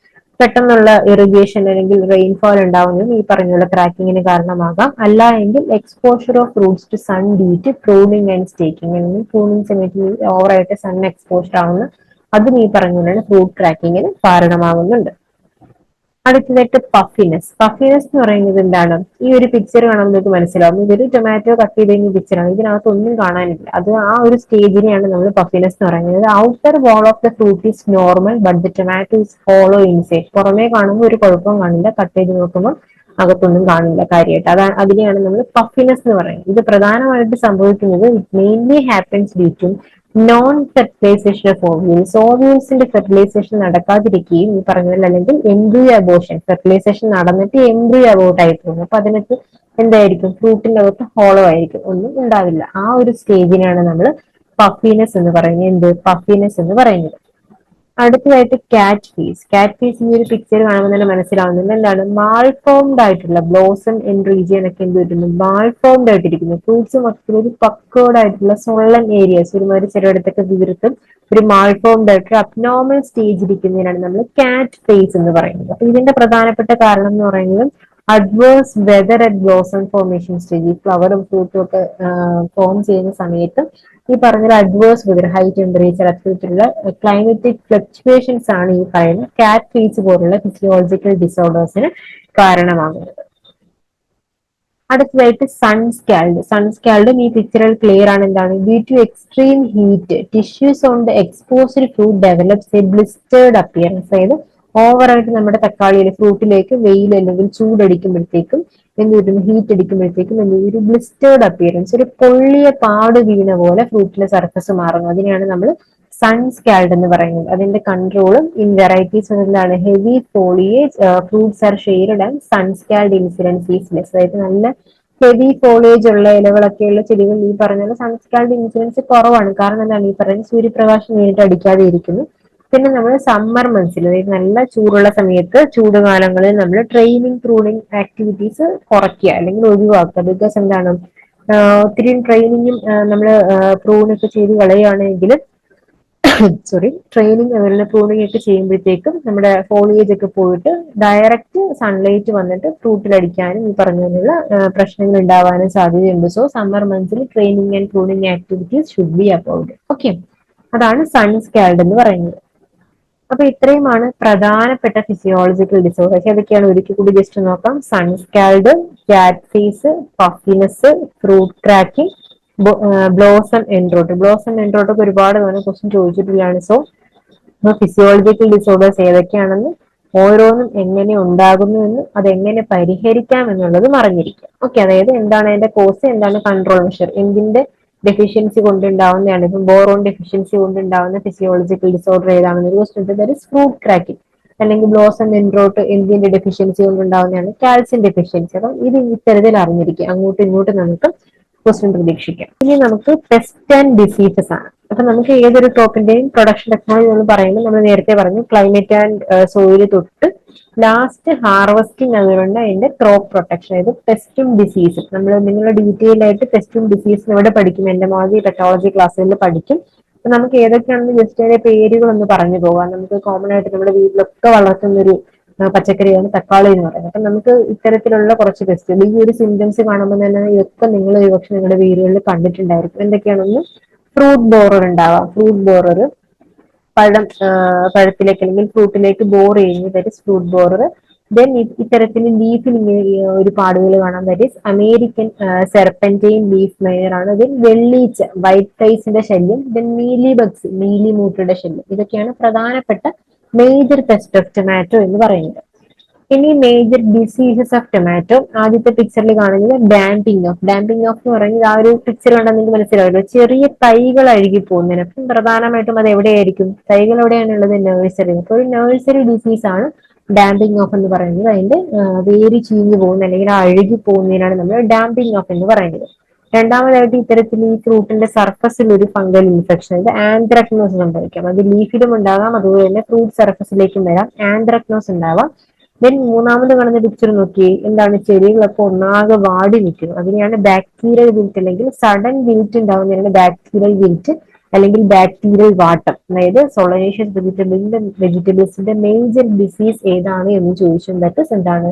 പെട്ടെന്നുള്ള ഇറിഗേഷൻ അല്ലെങ്കിൽ റെയിൻഫോൾ ഉണ്ടാവുന്നതും ഈ പറഞ്ഞുള്ള ക്രാക്കിങ്ങിന് കാരണമാകാം. അല്ല എങ്കിൽ exposure of fruits to sun due to pruning and staking, അല്ലെങ്കിൽ പ്രൂണിങ് സമയത്ത് ഓവറായിട്ട് സൺ എക്സ്പോസ്ഡ് ആവുന്ന അതും ഈ പറഞ്ഞുകൊണ്ടാണ് ഫ്രൂട്ട് ക്രാക്കിങ്ങിന് കാരണമാകുന്നുണ്ട്. അടുത്തതായിട്ട് പഫിനെസ്. പഫിനെസ് എന്ന് പറയുന്നത് എന്താണ്? ഈ ഒരു പിക്ചർ കാണുമ്പോൾ നിങ്ങൾക്ക് മനസ്സിലാവും ഇതൊരു ടൊമാറ്റോ കട്ട് ചെയ്ത് കഴിഞ്ഞ പിക്ചറാണ്. ഇതിനകത്ത് ഒന്നും കാണാനില്ല. അത് ആ ഒരു സ്റ്റേജിനെയാണ് നമ്മൾ പഫിനെസ് എന്ന് പറയുന്നത്. Outer wall of the fruit is normal but the tomato is hollow inside. പുറമേ കാണുമ്പോൾ ഒരു കുഴപ്പവും കാണില്ല, കട്ട് ചെയ്ത് നോക്കുമ്പോൾ അകത്തൊന്നും കാണില്ല കാര്യമായിട്ട്. അതാണ് അതിനെയാണ് നമ്മൾ പഫിനെസ് എന്ന് പറയുന്നത്. ഇത് പ്രധാനമായിട്ട് സംഭവിക്കുന്നത് mainly happens due to non fertilization of ovules. ഓവ്യൂൾസിന്റെ ഫെർട്ടിലൈസേഷൻ നടക്കാതിരിക്കുകയും ഈ പറഞ്ഞതിൽ, അല്ലെങ്കിൽ എംബ്രിയോ അബോർഷൻ, ഫെർട്ടിലൈസേഷൻ നടന്നിട്ട് എംബ്രിയോ അബോർട്ട് ആയി പോകും. അപ്പൊ അതിനകത്ത് എന്തായിരിക്കും? ഫ്രൂട്ടിന്റെ അകത്ത് ഹോളോ ആയിരിക്കും, ഒന്നും ഉണ്ടാവില്ല. ആ ഒരു സ്റ്റേജിനാണ് നമ്മൾ പഫിനെസ് എന്ന് പറയുന്നത്. എന്ത്? പഫിനെസ് എന്ന് പറയുന്നത്. അടുത്തതായിട്ട് കാറ്റ് ഫേസ്. കാറ്റ് ഫേസ് ഈ ഒരു പിക്ചർ കാണുമ്പോൾ തന്നെ മനസ്സിലാവുന്നുണ്ട് എന്താണ്? മാൾഫോംഡ് ആയിട്ടുള്ള ബ്ലോസം എൻ റീജിയൻ ഒക്കെ എന്ത് വരുന്നു? മാൾഫോംഡ് ആയിട്ടിരിക്കുന്നു. ഫ്രൂട്ട്സ് മൊത്തത്തിൽ ഒരു പക്വേർഡ് ആയിട്ടുള്ള സോളൻ ഏരിയസ്, ഒരുമാതിരി ചിലയിടത്തൊക്കെ വീർത്തും ഒരു മാൾഫോംഡ് ആയിട്ട് അബ്നോർമൽ സ്റ്റേജ് ഇരിക്കുന്നതിനാണ് നമ്മൾ കാറ്റ് ഫേസ് എന്ന് പറയുന്നത്. അപ്പൊ ഇതിന്റെ പ്രധാനപ്പെട്ട കാരണം എന്ന് പറയുന്നത് adverse weather at blossom formation stage. ഫ്ലവറും ഫ്രൂട്ടും ഒക്കെ ഫോം ചെയ്യുന്ന സമയത്ത് ഈ പറഞ്ഞ അഡ്വേഴ്സ് വെതർ, ഹൈ ടെമ്പറേച്ചർ, അത്തരത്തിലുള്ള ക്ലൈമറ്റിക് ഫ്ലക്ച്വേഷൻസ് ആണ് ഈ പറയുന്ന കാറ്റ് ഫേസ് പോലുള്ള ഫിസിയോളജിക്കൽ ഡിസോർഡേഴ്സിന് കാരണമാകുന്നത്. അടുത്തതായിട്ട് സൺസ്കാൽഡ്. സൺസ്കാൽഡും ഈ പിക്ചറിൽ ക്ലിയർ ആണ്. എന്താണ്? Due to extreme heat tissues on the exposed fruit develops a blistered appearance. അതായത് ഓവറായിട്ട് നമ്മുടെ തക്കാളിയിലെ ഫ്രൂട്ടിലേക്ക് വെയിൽ അല്ലെങ്കിൽ ചൂടടിക്കുമ്പോഴത്തേക്കും എന്ത് കിട്ടും? ഹീറ്റ് അടിക്കുമ്പോഴത്തേക്കും ഒരു ബ്ലിസ്റ്റേർഡ് അപ്പിയറൻസ്, ഒരു പൊള്ളിയ പാട് വീണ പോലെ ഫ്രൂട്ടിലെ സർഫസ് മാറുന്നു. അതിനെയാണ് നമ്മൾ സൺസ്കാൽഡ് എന്ന് പറയുന്നത്. അതിന്റെ കൺട്രോളും ഇൻ വെറൈറ്റീസ് എന്താണ്? Heavy foliage fruits are shade and sunscald incidence is less. അതായത് നല്ല ഹെവി ഫോളിയേജ് ഉള്ള ഇലകളൊക്കെയുള്ള ചെടികൾ ഈ പറഞ്ഞ സൺസ്കാൽഡ് ഇൻസിഡൻസ് കുറവാണ്. കാരണം എന്താണ്? ഈ പറയുന്നത് സൂര്യപ്രകാശം നേരിട്ട് അടിക്കാതെ ഇരിക്കുന്നു. പിന്നെ നമ്മൾ സമ്മർ മന്ത്സിൽ, അതായത് നല്ല ചൂടുള്ള സമയത്ത്, ചൂടുകാലങ്ങളിൽ നമ്മൾ ട്രെയിനിങ് പ്രൂണിങ് ആക്ടിവിറ്റീസ് കുറയ്ക്കുക അല്ലെങ്കിൽ ഒഴിവാക്കുക. ബിക്കോസ് എന്താണ്? ഒത്തിരി ട്രെയിനിങ്ങും നമ്മൾ പ്രൂണൊക്കെ ചെയ്ത് കളയുകയാണെങ്കിൽ സോറി ട്രെയിനിങ് അതുപോലെ പ്രൂണിങ് ഒക്കെ ചെയ്യുമ്പോഴത്തേക്കും നമ്മുടെ ഫോളിയേജ് ഒക്കെ പോയിട്ട് ഡയറക്റ്റ് സൺലൈറ്റ് വന്നിട്ട് ഫ്രൂട്ടിലടിക്കാനും ഈ പറഞ്ഞതിനുള്ള പ്രശ്നങ്ങൾ ഉണ്ടാവാനും സാധ്യതയുണ്ട്. സോ സമ്മർ മന്ത്സിൽ training and pruning activities should be avoid. Okay, അതാണ് സൺസ്കാൽഡ് എന്ന് പറയുന്നത്. അപ്പൊ ഇത്രയുമാണ് പ്രധാനപ്പെട്ട ഫിസിയോളജിക്കൽ ഡിസോർഡേഴ്സ്. ഏതൊക്കെയാണ് ഒരിക്കൽ കൂടി ജസ്റ്റ് നോക്കാം. Sunscald, cat face, puffiness, fruit cracking, blossom end rot. Blossom end rot ഒക്കെ ഒരുപാട് തവണ ക്വസ്റ്റ്യൻ ചോദിച്ചിട്ടുള്ളതാണ്. സോ അപ്പൊ ഫിസിയോളജിക്കൽ ഡിസോർഡേഴ്സ് ഏതൊക്കെയാണെന്ന്, ഓരോന്നും എങ്ങനെ ഉണ്ടാകുന്നു എന്ന്, അതെങ്ങനെ പരിഹരിക്കാം എന്നുള്ളതും അറിഞ്ഞിരിക്കുക. ഓക്കെ, അതായത് എന്താണ് അതിന്റെ കോസ്, എന്താണ് കൺട്രോൾ മെഷർ, എന്തിന്റെ ഡെഫിഷ്യൻസി കൊണ്ടുണ്ടാവുന്നതാണ്. ഇപ്പം ബോറോൺ ഡെഫിഷ്യൻസി കൊണ്ടുണ്ടാവുന്ന ഫിസിയോളജിക്കൽ ഡിസോർഡർ ഏതാണെന്നൊരു ക്വസ്റ്റ്യൻ ഉണ്ട്. That is fruit cracking. അല്ലെങ്കിൽ ബ്ലോസം എൻഡ്രോട്ട് എന്തിന്റെ ഡെഫിഷ്യൻസി കൊണ്ടുണ്ടാവുന്നതാണ്, കാൽസ്യം ഡെഫിഷ്യൻസി. അപ്പം ഇത് ഇത്തരത്തിൽ അറിഞ്ഞിരിക്കുക. അങ്ങോട്ടും ഇങ്ങോട്ടും നമുക്ക് ക്വസ്റ്റ്യൻ പ്രതീക്ഷിക്കാം. ഇനി നമുക്ക് പെസ്റ്റ് ആൻഡ് ഡിസീസസ് ആണ്. അപ്പൊ നമുക്ക് ഏതൊരു ക്രോപ്പിന്റെയും പ്രൊഡക്ഷൻ ടെക്നോളജി എന്ന് പറയുമ്പോൾ നമ്മൾ നേരത്തെ പറഞ്ഞു ക്ലൈമറ്റ് ആൻഡ് സോയിൽ തൊട്ട് ലാസ്റ്റ് ഹാർവസ്റ്റിംഗ് അതുകൊണ്ട് അതിന്റെ ക്രോപ്പ് പ്രൊട്ടക്ഷൻ, അതായത് പെസ്റ്റും ഡിസീസും. നിങ്ങളുടെ ഡീറ്റെയിൽ ആയിട്ട് പെസ്റ്റും ഡിസീസും ഇവിടെ പഠിക്കും, എന്റെ മോഡി ടെക്നോളജി ക്ലാസ്സുകളിൽ പഠിക്കും. അപ്പൊ നമുക്ക് ഏതൊക്കെയാണെന്ന് ജസ്റ്റ് അതിന്റെ പേരുകളൊന്ന് പറഞ്ഞു പോകാം. നമുക്ക് കോമൺ ആയിട്ട് നമ്മുടെ വീട്ടിലൊക്കെ വളർത്തുന്ന ഒരു പച്ചക്കറിയാണ് തക്കാളി എന്ന് പറയുന്നത്. അപ്പൊ നമുക്ക് ഇത്തരത്തിലുള്ള കുറച്ച് പെസ്റ്റുകൾ, ഈ ഒരു സിംറ്റംസ് കാണുമ്പോൾ തന്നെ ഇതൊക്കെ നിങ്ങൾ ഒരുപക്ഷെ നിങ്ങളുടെ വീടുകളിൽ കണ്ടിട്ടുണ്ടായിരിക്കും. എന്തൊക്കെയാണെന്ന്, ഫ്രൂട്ട് ബോറർ ഉണ്ടാവാം. ഫ്രൂട്ട് ബോറർ പഴത്തിലേക്ക് അല്ലെങ്കിൽ ഫ്രൂട്ടിലേക്ക് ബോർ ചെയ്യുന്നത്, that is fruit borer. Then ഇത്തരത്തിൽ ലീഫിൽ ഒരു പാടുകൾ കാണാം, that is American serpentine leaf miner ആണ്. ദെൻ വെള്ളീച്ച, വൈറ്റ് ഫ്ലൈസിന്റെ ശല്യം. ദെൻ മീലി ബഗ്സ്, മീലി മൂട്ടയുടെ ശല്യം. ഇതൊക്കെയാണ് പ്രധാനപ്പെട്ട മേജർ പെസ്റ്റ് ഓഫ് ടൊമാറ്റോ എന്ന് പറയുന്നത്. ഇനി മേജർ ഡിസീസസ് ഓഫ് ടൊമാറ്റോ, ആദ്യത്തെ പിക്ചറിൽ കാണുന്നത് ഡാമ്പിംഗ് ഓഫ്. ഡാമ്പിംഗ് ഓഫ് എന്ന് പറയുന്നത് ആ ഒരു പിക്ചർ കണ്ടാൽ നിങ്ങൾക്ക് മനസ്സിലാവുമല്ലോ, ചെറിയ തൈകൾ അഴുകി പോകുന്നതിന്. അപ്പം പ്രധാനമായിട്ടും അത് എവിടെയായിരിക്കും, തൈകൾ എവിടെയാണുള്ളത്, നഴ്സറി. അപ്പോൾ ഒരു നഴ്സറി ഡിസീസ് ആണ് ഡാമ്പിംഗ് ഓഫ് എന്ന് പറയുന്നത്. അതിന്റെ വേര് ചീഞ്ഞു പോകുന്ന അല്ലെങ്കിൽ അഴുകി പോകുന്നതിനാണ് നമ്മൾ ഡാമ്പിംഗ് ഓഫ് എന്ന് പറയുന്നത്. രണ്ടാമതായിട്ട് ഇത്തരത്തിൽ ഈ ഫ്രൂട്ടിന്റെ സർഫസിൽ ഒരു ഫംഗൽ ഇൻഫെക്ഷൻ, ഇത് ആന്ത്രക്നോസ് സംഭവിക്കാം. അത് ലീഫിലും ഉണ്ടാകാം, അതുപോലെ തന്നെ ഫ്രൂട്ട് സർഫസിലേക്കും വരാം, ആന്ത്രക്നോസ് ഉണ്ടാവാം. ദെൻ മൂന്നാമത് കാണുന്ന പിക്ചർ നോക്കി, എന്താണ്, ചെടികളൊക്കെ ഒന്നാകെ വാടി നിൽക്കുന്നു. അതിനെയാണ് ബാക്ടീരിയൽ വിൽറ്റ് അല്ലെങ്കിൽ സഡൻ വിൽറ്റ് ഉണ്ടാവുന്നതിനാണ് ബാക്ടീരിയൽ വിൽറ്റ് അല്ലെങ്കിൽ ബാക്ടീരിയൽ വാട്ടം. അതായത് സോളനേഷ്യസ് വെജിറ്റബിൾസിന്റെ മേജർ ഡിസീസ് ഏതാണ് എന്ന് ചോദിച്ചു, ദാറ്റ് ഇസ് എന്താണ്,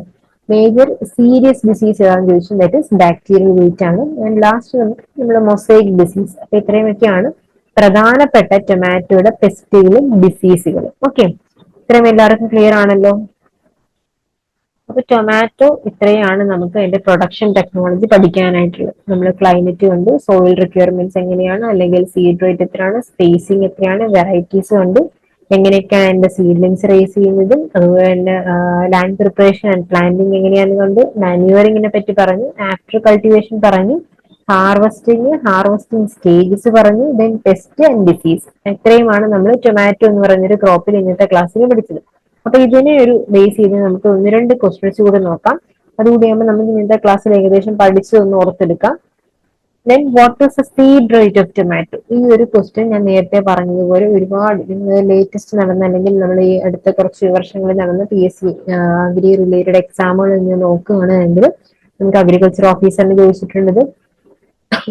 മേജർ സീരിയസ് ഡിസീസ് ഏതാണെന്ന് ചോദിച്ചു, ദാറ്റ് ഇസ് ബാക്ടീരിയൽ വിൽറ്റ് ആണ്. ആൻഡ് ലാസ്റ്റ് നമുക്ക് നമ്മുടെ മൊസൈക് ഡിസീസ്. അപ്പൊ ഇത്രയുമൊക്കെയാണ് പ്രധാനപ്പെട്ട ടൊമാറ്റോയുടെ പെസ്റ്റുകളും ഡിസീസുകളും. ഓക്കെ, ഇത്രയും എല്ലാവർക്കും ക്ലിയർ ആണല്ലോ. അപ്പൊ ടൊമാറ്റോ ഇത്രയാണ് നമുക്ക് അതിന്റെ പ്രൊഡക്ഷൻ ടെക്നോളജി പഠിക്കാനായിട്ടുള്ളത്. നമ്മൾ ക്ലൈമറ്റ് കണ്ടു, സോയിൽ റിക്വയർമെന്റ്സ് എങ്ങനെയാണ്, അല്ലെങ്കിൽ സീഡ് റേറ്റ് എത്രയാണ്, സ്പേസിങ് എത്രയാണ്, വെറൈറ്റീസ് കണ്ടു, എങ്ങനെയൊക്കെയാണ് അതിന്റെ സീഡ്ലിങ്സ് റേസ് ചെയ്യുന്നതും, അതുപോലെ തന്നെ ലാൻഡ് പ്രിപ്പറേഷൻ ആൻഡ് പ്ലാന്റിങ് എങ്ങനെയാണെന്ന് കണ്ടു, മാന്യൂറിങ്ങിനെ പറ്റി പറഞ്ഞു, ആഫ്റ്റർ കൾട്ടിവേഷൻ പറഞ്ഞു, ഹാർവസ്റ്റിംഗ് സ്റ്റേജസ് പറഞ്ഞു, ദെൻ പെസ്റ്റ് ആൻഡ് ഡിസീസ്. ഇത്രയുമാണ് നമ്മൾ ടൊമാറ്റോ എന്ന് പറയുന്നൊരു ക്രോപ്പിൽ ഇന്നത്തെ ക്ലാസ്സിൽ പഠിച്ചത്. അപ്പൊ ഇതിനെ ഒരു ബേസ് ചെയ്ത് നമുക്ക് ഒന്ന് രണ്ട് ക്വസ്റ്റ്യൻസ് കൂടെ നോക്കാം. അതുകൂടി ആകുമ്പോൾ നമുക്ക് ഇന്നത്തെ ക്ലാസ്സിൽ ഏകദേശം പഠിച്ചു ഒന്ന് ഓർത്തെടുക്കാം. Then what is the seed rate of tomato? ഈ ഒരു ക്വസ്റ്റ്യൻ ഞാൻ നേരത്തെ പറഞ്ഞതുപോലെ ഒരുപാട് ലേറ്റസ്റ്റ് നടന്ന അല്ലെങ്കിൽ നമ്മൾ ഈ അടുത്ത കുറച്ച് വർഷങ്ങളിൽ നടന്ന PSC അഗ്രി റിലേറ്റഡ് എക്സാമുകൾ നിന്ന് നോക്കുകയാണെങ്കിൽ നമുക്ക് അഗ്രികൾച്ചർ ഓഫീസറിന് ചോദിച്ചിട്ടുള്ളത്,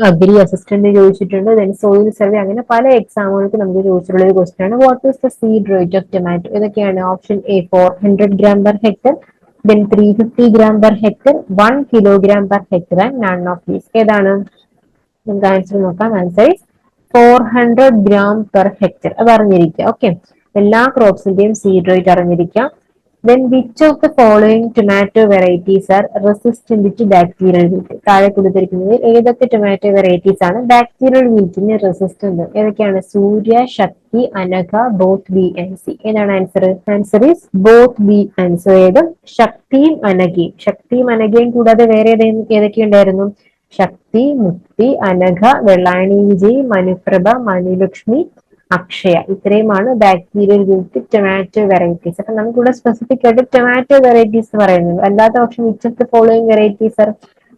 അഗ്രി അസിസ്റ്റന്റ് ചോദിച്ചിട്ടുണ്ട്, ദെൻ സോയിൽ സർവേ, അങ്ങനെ പല എക്സാമുകൾക്ക് നമുക്ക് ചോദിച്ചിട്ടുള്ള ഒരു ക്വസ്റ്റ്യൻ ആണ് what is the seed rate of tomato. ഇതൊക്കെയാണ് option A 400 gram per hectare, then 350 gram per hectare, 1 kilogram per hectare and none of these. ഏതാണ് നമുക്ക് ആൻസർ നോക്കാം. Answer is 400 gram per hectare. അത് അറിഞ്ഞിരിക്കുക. ഓക്കെ, എല്ലാ ക്രോപ്സിന്റെയും seed rate അറിഞ്ഞിരിക്കാം. Then which of the following tomato varieties are resistant to bacterial wilt? താഴെ കൊടുത്തിരിക്കുന്നതിൽ ഏതൊക്കെ ടൊമാറ്റോ വെറൈറ്റീസ് ആണ് ബാക്ടീരിയൽ വിൽറ്റിന് റെസിസ്റ്റന്റ്? ഏതൊക്കെയാണ്? Surya, Shakti, Anagha, both B and C. ഏതാണ് answer? Answer is both B answer. ഏത്? ശക്തിയും അനഘയും. ശക്തിയും അനഘയും കൂടാതെ വേറെ ഏതൊക്കെ ഉണ്ടായിരുന്നു? ശക്തി, മുക്തി, അനഘ, വെള്ളായണി വിജയ്, മനുപ്രഭ, മനുലക്ഷ്മി, അക്ഷയ. ഇത്രയുമാണ് ബാക്ടീരിയൽ വിത്ത് ടൊമാറ്റോ വെറൈറ്റീസ്. അപ്പൊ നമുക്കിവിടെ സ്പെസിഫിക് ആയിട്ട് ടൊമാറ്റോ വെറൈറ്റീസ് പറയുന്നത്. അല്ലാത്ത option which of the following varieties are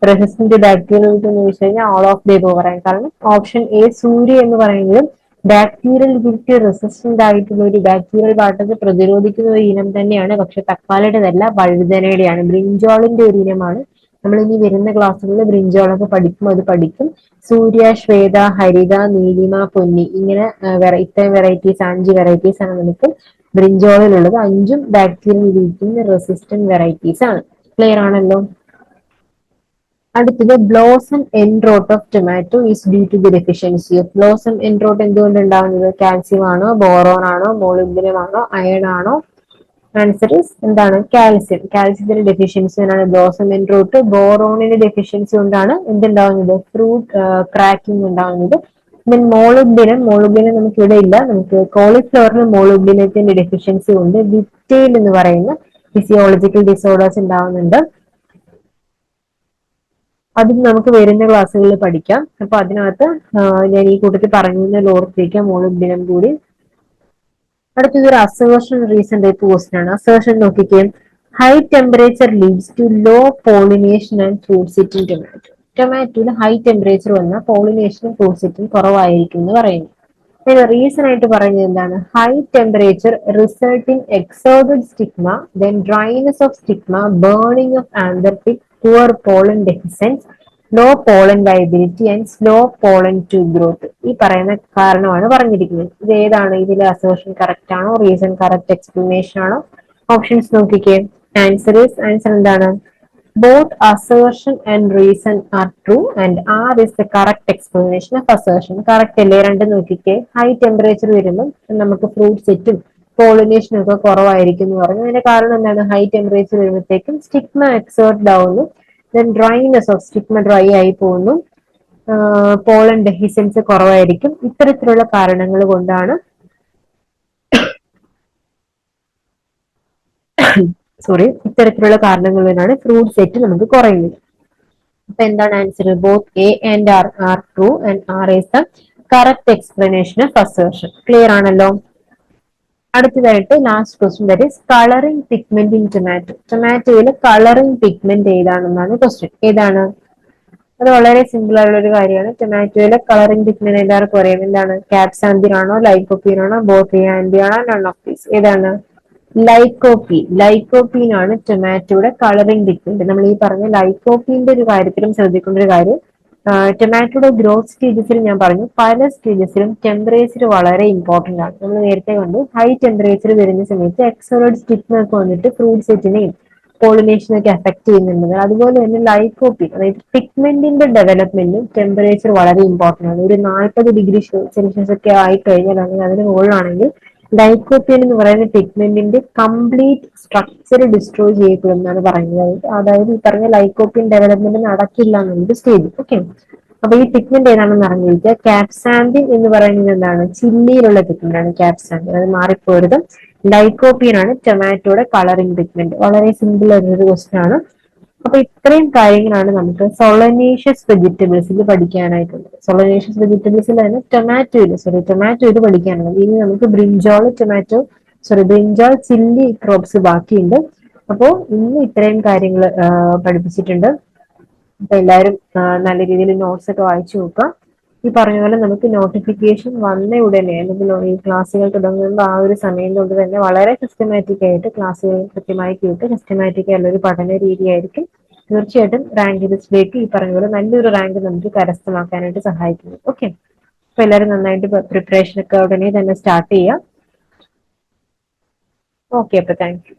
resistant bacterial wilt എന്ന് ചോദിച്ചു കഴിഞ്ഞാൽ ഓൾ ഓഫ് ദ എബോവ് പറയാം. കാരണം ഓപ്ഷൻ എ സൂര്യ എന്ന് പറയുന്നത് ബാക്ടീരിയൽ വിത്ത് റെസിസ്റ്റന്റ് ആയിട്ടുള്ള ഒരു ബാക്ടീരിയൽ വാട്ടത്തെ പ്രതിരോധിക്കുന്ന ഒരു ഇനം തന്നെയാണ്. പക്ഷെ തക്കാളിയുടേതല്ല, വഴുതനയുടെയാണ്, ബ്രിഞ്ചോളിന്റെ ഒരു ഇനമാണ്. നമ്മൾ ഇനി വരുന്ന ക്ലാസ്സുകളിൽ ബ്രിഞ്ചോളൊക്കെ പഠിക്കുമ്പോൾ അത് പഠിക്കും. സൂര്യ, ശ്വേത, ഹരിത, നീലിമ, പൊന്നി, ഇങ്ങനെ ഇത്രയും വെറൈറ്റീസ്, 5 വെറൈറ്റീസ് ആണ് നമുക്ക് ബ്രിഞ്ചോളിലുള്ളത്. 5ഉം ബാക്ടീരിയൽ വീറ്റിന് റെസിസ്റ്റന്റ് വെറൈറ്റീസ് ആണ്. ക്ലിയർ ആണല്ലോ. അടുത്തത് blossom end rot of tomato is due to the deficiency of. Blossom end rot എന്തുകൊണ്ട് ഉണ്ടാവുന്നത്? കാൽസ്യം ആണോ, ബോറോൺ ആണോ, മോളിബ്ഡിനം ആണോ, അയൺ ആണോ? ആൻസർ ഇസ് എന്താണ്? കാൽസ്യം. കാൽസ്യത്തിന്റെ ഡെഫിഷ്യൻസി കൊണ്ടാണ് ബ്ലോസം എൻഡ് റൂട്ട്. ബോറോണിന്റെ ഡെഫിഷ്യൻസി കൊണ്ടാണ് എന്തുണ്ടാവുന്നത്? ഫ്രൂട്ട് ക്രാക്കിംഗ് ഉണ്ടാവുന്നത്. ദെൻ മോളുബിനം നമുക്ക് ഇവിടെ ഇല്ല. നമുക്ക് കോളിഫ്ലവറിന് മോളുബിനത്തിന്റെ ഡെഫിഷ്യൻസി ഉണ്ട്. വിറ്റെയിൽ എന്ന് പറയുന്ന ഫിസിയോളജിക്കൽ ഡിസോർഡേഴ്സ് ഉണ്ടാവുന്നുണ്ട്. അതും നമുക്ക് വരുന്ന ക്ലാസ്സുകളിൽ പഠിക്കാം. അപ്പൊ അതിനകത്ത് ഞാൻ ഈ കൂട്ടത്തിൽ പറഞ്ഞു ഓർത്തിരിക്കാം മോളുബിനം കൂടി. അടുത്തത് ഒരു അസേർഷൻ റീസൺ ടൈപ്പ് ക്വസ്റ്റൻ ആണ്. അസേർഷൻ നോക്കിക്കേ, high temperature leads to low pollination and fruit setting tomato. ടൊമാറ്റോയിൽ ഹൈ ടെമ്പറേച്ചർ വന്നാൽ പോളിനേഷനും ഫ്രൂട്ട് സെറ്റിംഗ് കുറവായിരിക്കും എന്ന് പറയുന്നു. അതിന് റീസൺ ആയിട്ട് പറയുന്നത് എന്താണ്? High temperature result in exserted stigma, then dryness of stigma, burning of anther, poor pollen dehiscence, low pollen viability and slow pollen tube growth. ഈ പറയുന്ന കാരണമാണ് പറഞ്ഞിരിക്കുന്നത്. ഇത് ഏതാണ്? ഇതിലെ അസേർഷൻ കറക്റ്റ് ആണോ? റീസൺ കറക്റ്റ് എക്സ്പ്ലനേഷൻ ആണോ? ഓപ്ഷൻസ് നോക്കിക്കേ. ആൻസർ എന്താണ്? Both assertion and reason are true and R is the correct explanation of assertion. Correct അല്ലേ? രണ്ടും നോക്കിക്കേ. ഹൈ ടെമ്പറേച്ചർ വരുമ്പോൾ നമുക്ക് ഫ്രൂട്ട് സെറ്റും പോളിനേഷനും ഒക്കെ കുറവായിരിക്കും എന്ന് പറഞ്ഞു. അതിന്റെ കാരണം എന്താണ്? ഹൈ ടെമ്പറേച്ചർ വരുമ്പോഴത്തേക്കും സ്റ്റിഗ്മ എക്സേർട്ട് ആവുന്നു, then dryness of stigma dry ആയി പോകുന്നു, പോളൻ ഡെഹിസൻസ് കുറവായിരിക്കും. ഇത്തരത്തിലുള്ള കാരണങ്ങൾ കൊണ്ടാണ് ഇത്തരത്തിലുള്ള കാരണങ്ങൾ കൊണ്ടാണ് ഫ്രൂട്ട് സെറ്റ് നമുക്ക് കുറയുന്നത്. അപ്പൊ എന്താണ് answer? Both A and R are true and R is the correct explanation of assertion. Clear ആണല്ലോ? അടുത്തതായിട്ട് last question, that is colouring pigment in tomato. ടൊമാറ്റോയിൽ കളറിംഗ് പിഗ്മെന്റ് ഏതാണെന്നാണ് ക്വസ്റ്റ്യൻ. ഏതാണ്? അത് വളരെ സിമ്പിൾ ആയിട്ടുള്ള ഒരു കാര്യമാണ്. ടൊമാറ്റോയിലെ കളറിംഗ് പിഗ്മെന്റ് എല്ലാവർക്കും അറിയാം. എന്താണ്? ക്യാപ്സാന്തിൻ ആണോ, ലൈക്കോപ്പീൻ ആണോ, ബോട്രിയാൻഡി ആണോ, നൺ ഓഫ് ദീസ്? ഏതാണ്? ലൈക്കോപ്പീൻ. ലൈക്കോപ്പീൻ ആണ് ടൊമാറ്റോയുടെ കളറിംഗ് പിഗ്മെന്റ്. നമ്മൾ ഈ പറഞ്ഞ ലൈക്കോപ്പീന്റെ ഒരു കാര്യത്തിലും ശ്രദ്ധിക്കേണ്ട ഒരു കാര്യം, ടൊമാറ്റോയുടെ ഗ്രോത്ത് സ്റ്റേജസിൽ ഞാൻ പറഞ്ഞു, പല സ്റ്റേജസിലും ടെമ്പറേച്ചർ വളരെ ഇമ്പോർട്ടന്റ് ആണ്. നമ്മൾ നേരത്തെ കണ്ടു, ഹൈ ടെമ്പറേച്ചർ വരുന്ന സമയത്ത് എക്സോലോഡ് സ്റ്റിഗ്മ ഒക്കെ വന്നിട്ട് ഫ്രൂട്ട് സെറ്റിനെയും പോളിനേഷനൊക്കെ അഫക്ട് ചെയ്യുന്നുണ്ട്. അതുപോലെ തന്നെ ലൈക്കോപ്പീൻ, അതായത് പിഗ്മെന്റിന്റെ ഡെവലപ്മെന്റും ടെമ്പറേച്ചർ വളരെ ഇമ്പോർട്ടന്റ് ആണ്. ഒരു 40 ഡിഗ്രി സെൽഷ്യസ് ഒക്കെ ആയി കഴിഞ്ഞാൽ, അതിന് മുകളിലാണെങ്കിൽ ലൈക്കോപ്പീൻ എന്ന് പറയുന്ന പിഗ്മെന്റിന്റെ കംപ്ലീറ്റ് സ്ട്രക്ചർ ഡിസ്ട്രോയ് ചെയ്യപ്പെടുമെന്നാണ് പറയുന്നത്. അതായത് ഈ പറഞ്ഞ ലൈക്കോപ്പീൻ ഡെവലപ്മെന്റ് നടക്കില്ല എന്നൊരു സ്റ്റേജ്. ഓക്കെ, അപ്പൊ ഈ പിഗ്മെന്റ് ഏതാണെന്ന് അറിഞ്ഞിരിക്കുക. ക്യാപ്സാന്തിൻ എന്ന് പറയുന്നത് എന്താണ്? ചില്ലിയിലുള്ള പിഗ്മെന്റ് ആണ് ക്യാപ്സാന്തിൻ. അത് മാറിപ്പോരുത്. ലൈക്കോപ്പീൻ ആണ് ടൊമാറ്റോയുടെ കളറിംഗ് പിഗ്മെന്റ്. വളരെ സിമ്പിൾ ആയിട്ടുള്ള ക്വസ്റ്റൻ ആണ്. അപ്പൊ ഇത്രയും കാര്യങ്ങളാണ് നമുക്ക് സൊളനേഷ്യസ് വെജിറ്റബിൾസിൽ പഠിക്കാനായിട്ടുള്ളത്. സൊളനേഷ്യസ് വെജിറ്റബിൾസിൽ തന്നെ ടൊമാറ്റോയിൽ പഠിക്കാനുള്ളത്. ഇനി നമുക്ക് ബ്രിഞ്ചോൾ ചില്ലി ക്രോപ്സ് ബാക്കിയുണ്ട്. അപ്പോ ഇന്ന് ഇത്രയും കാര്യങ്ങൾ പഠിപ്പിച്ചിട്ടുണ്ട്. അപ്പൊ എല്ലാവരും നല്ല രീതിയിൽ നോട്ട്സ് ഒക്കെ വായിച്ചു നോക്കുക. ഈ പറഞ്ഞ പോലെ നമുക്ക് നോട്ടിഫിക്കേഷൻ വന്ന ഉടനെ, അല്ലെങ്കിൽ ഈ ക്ലാസ്സുകൾ തുടങ്ങുമ്പോൾ ആ ഒരു സമയം കൊണ്ട് തന്നെ വളരെ സിസ്റ്റമാറ്റിക് ആയിട്ട് ക്ലാസ്സുകൾ കൃത്യമായി കേട്ട് സിസ്റ്റമാറ്റിക് ആയിട്ടുള്ള ഒരു പഠന രീതിയായിരിക്കും തീർച്ചയായിട്ടും റാങ്ക് ലിസ്റ്റിലേക്ക് ഈ പറഞ്ഞ പോലെ നല്ലൊരു റാങ്ക് നമുക്ക് കരസ്ഥമാക്കാനായിട്ട് സഹായിക്കുന്നു. ഓക്കെ, അപ്പൊ എല്ലാവരും നന്നായിട്ട് പ്രിപ്പറേഷൻ ഒക്കെ ഉടനെ തന്നെ സ്റ്റാർട്ട് ചെയ്യാം. ഓക്കെ, അപ്പൊ താങ്ക് യു.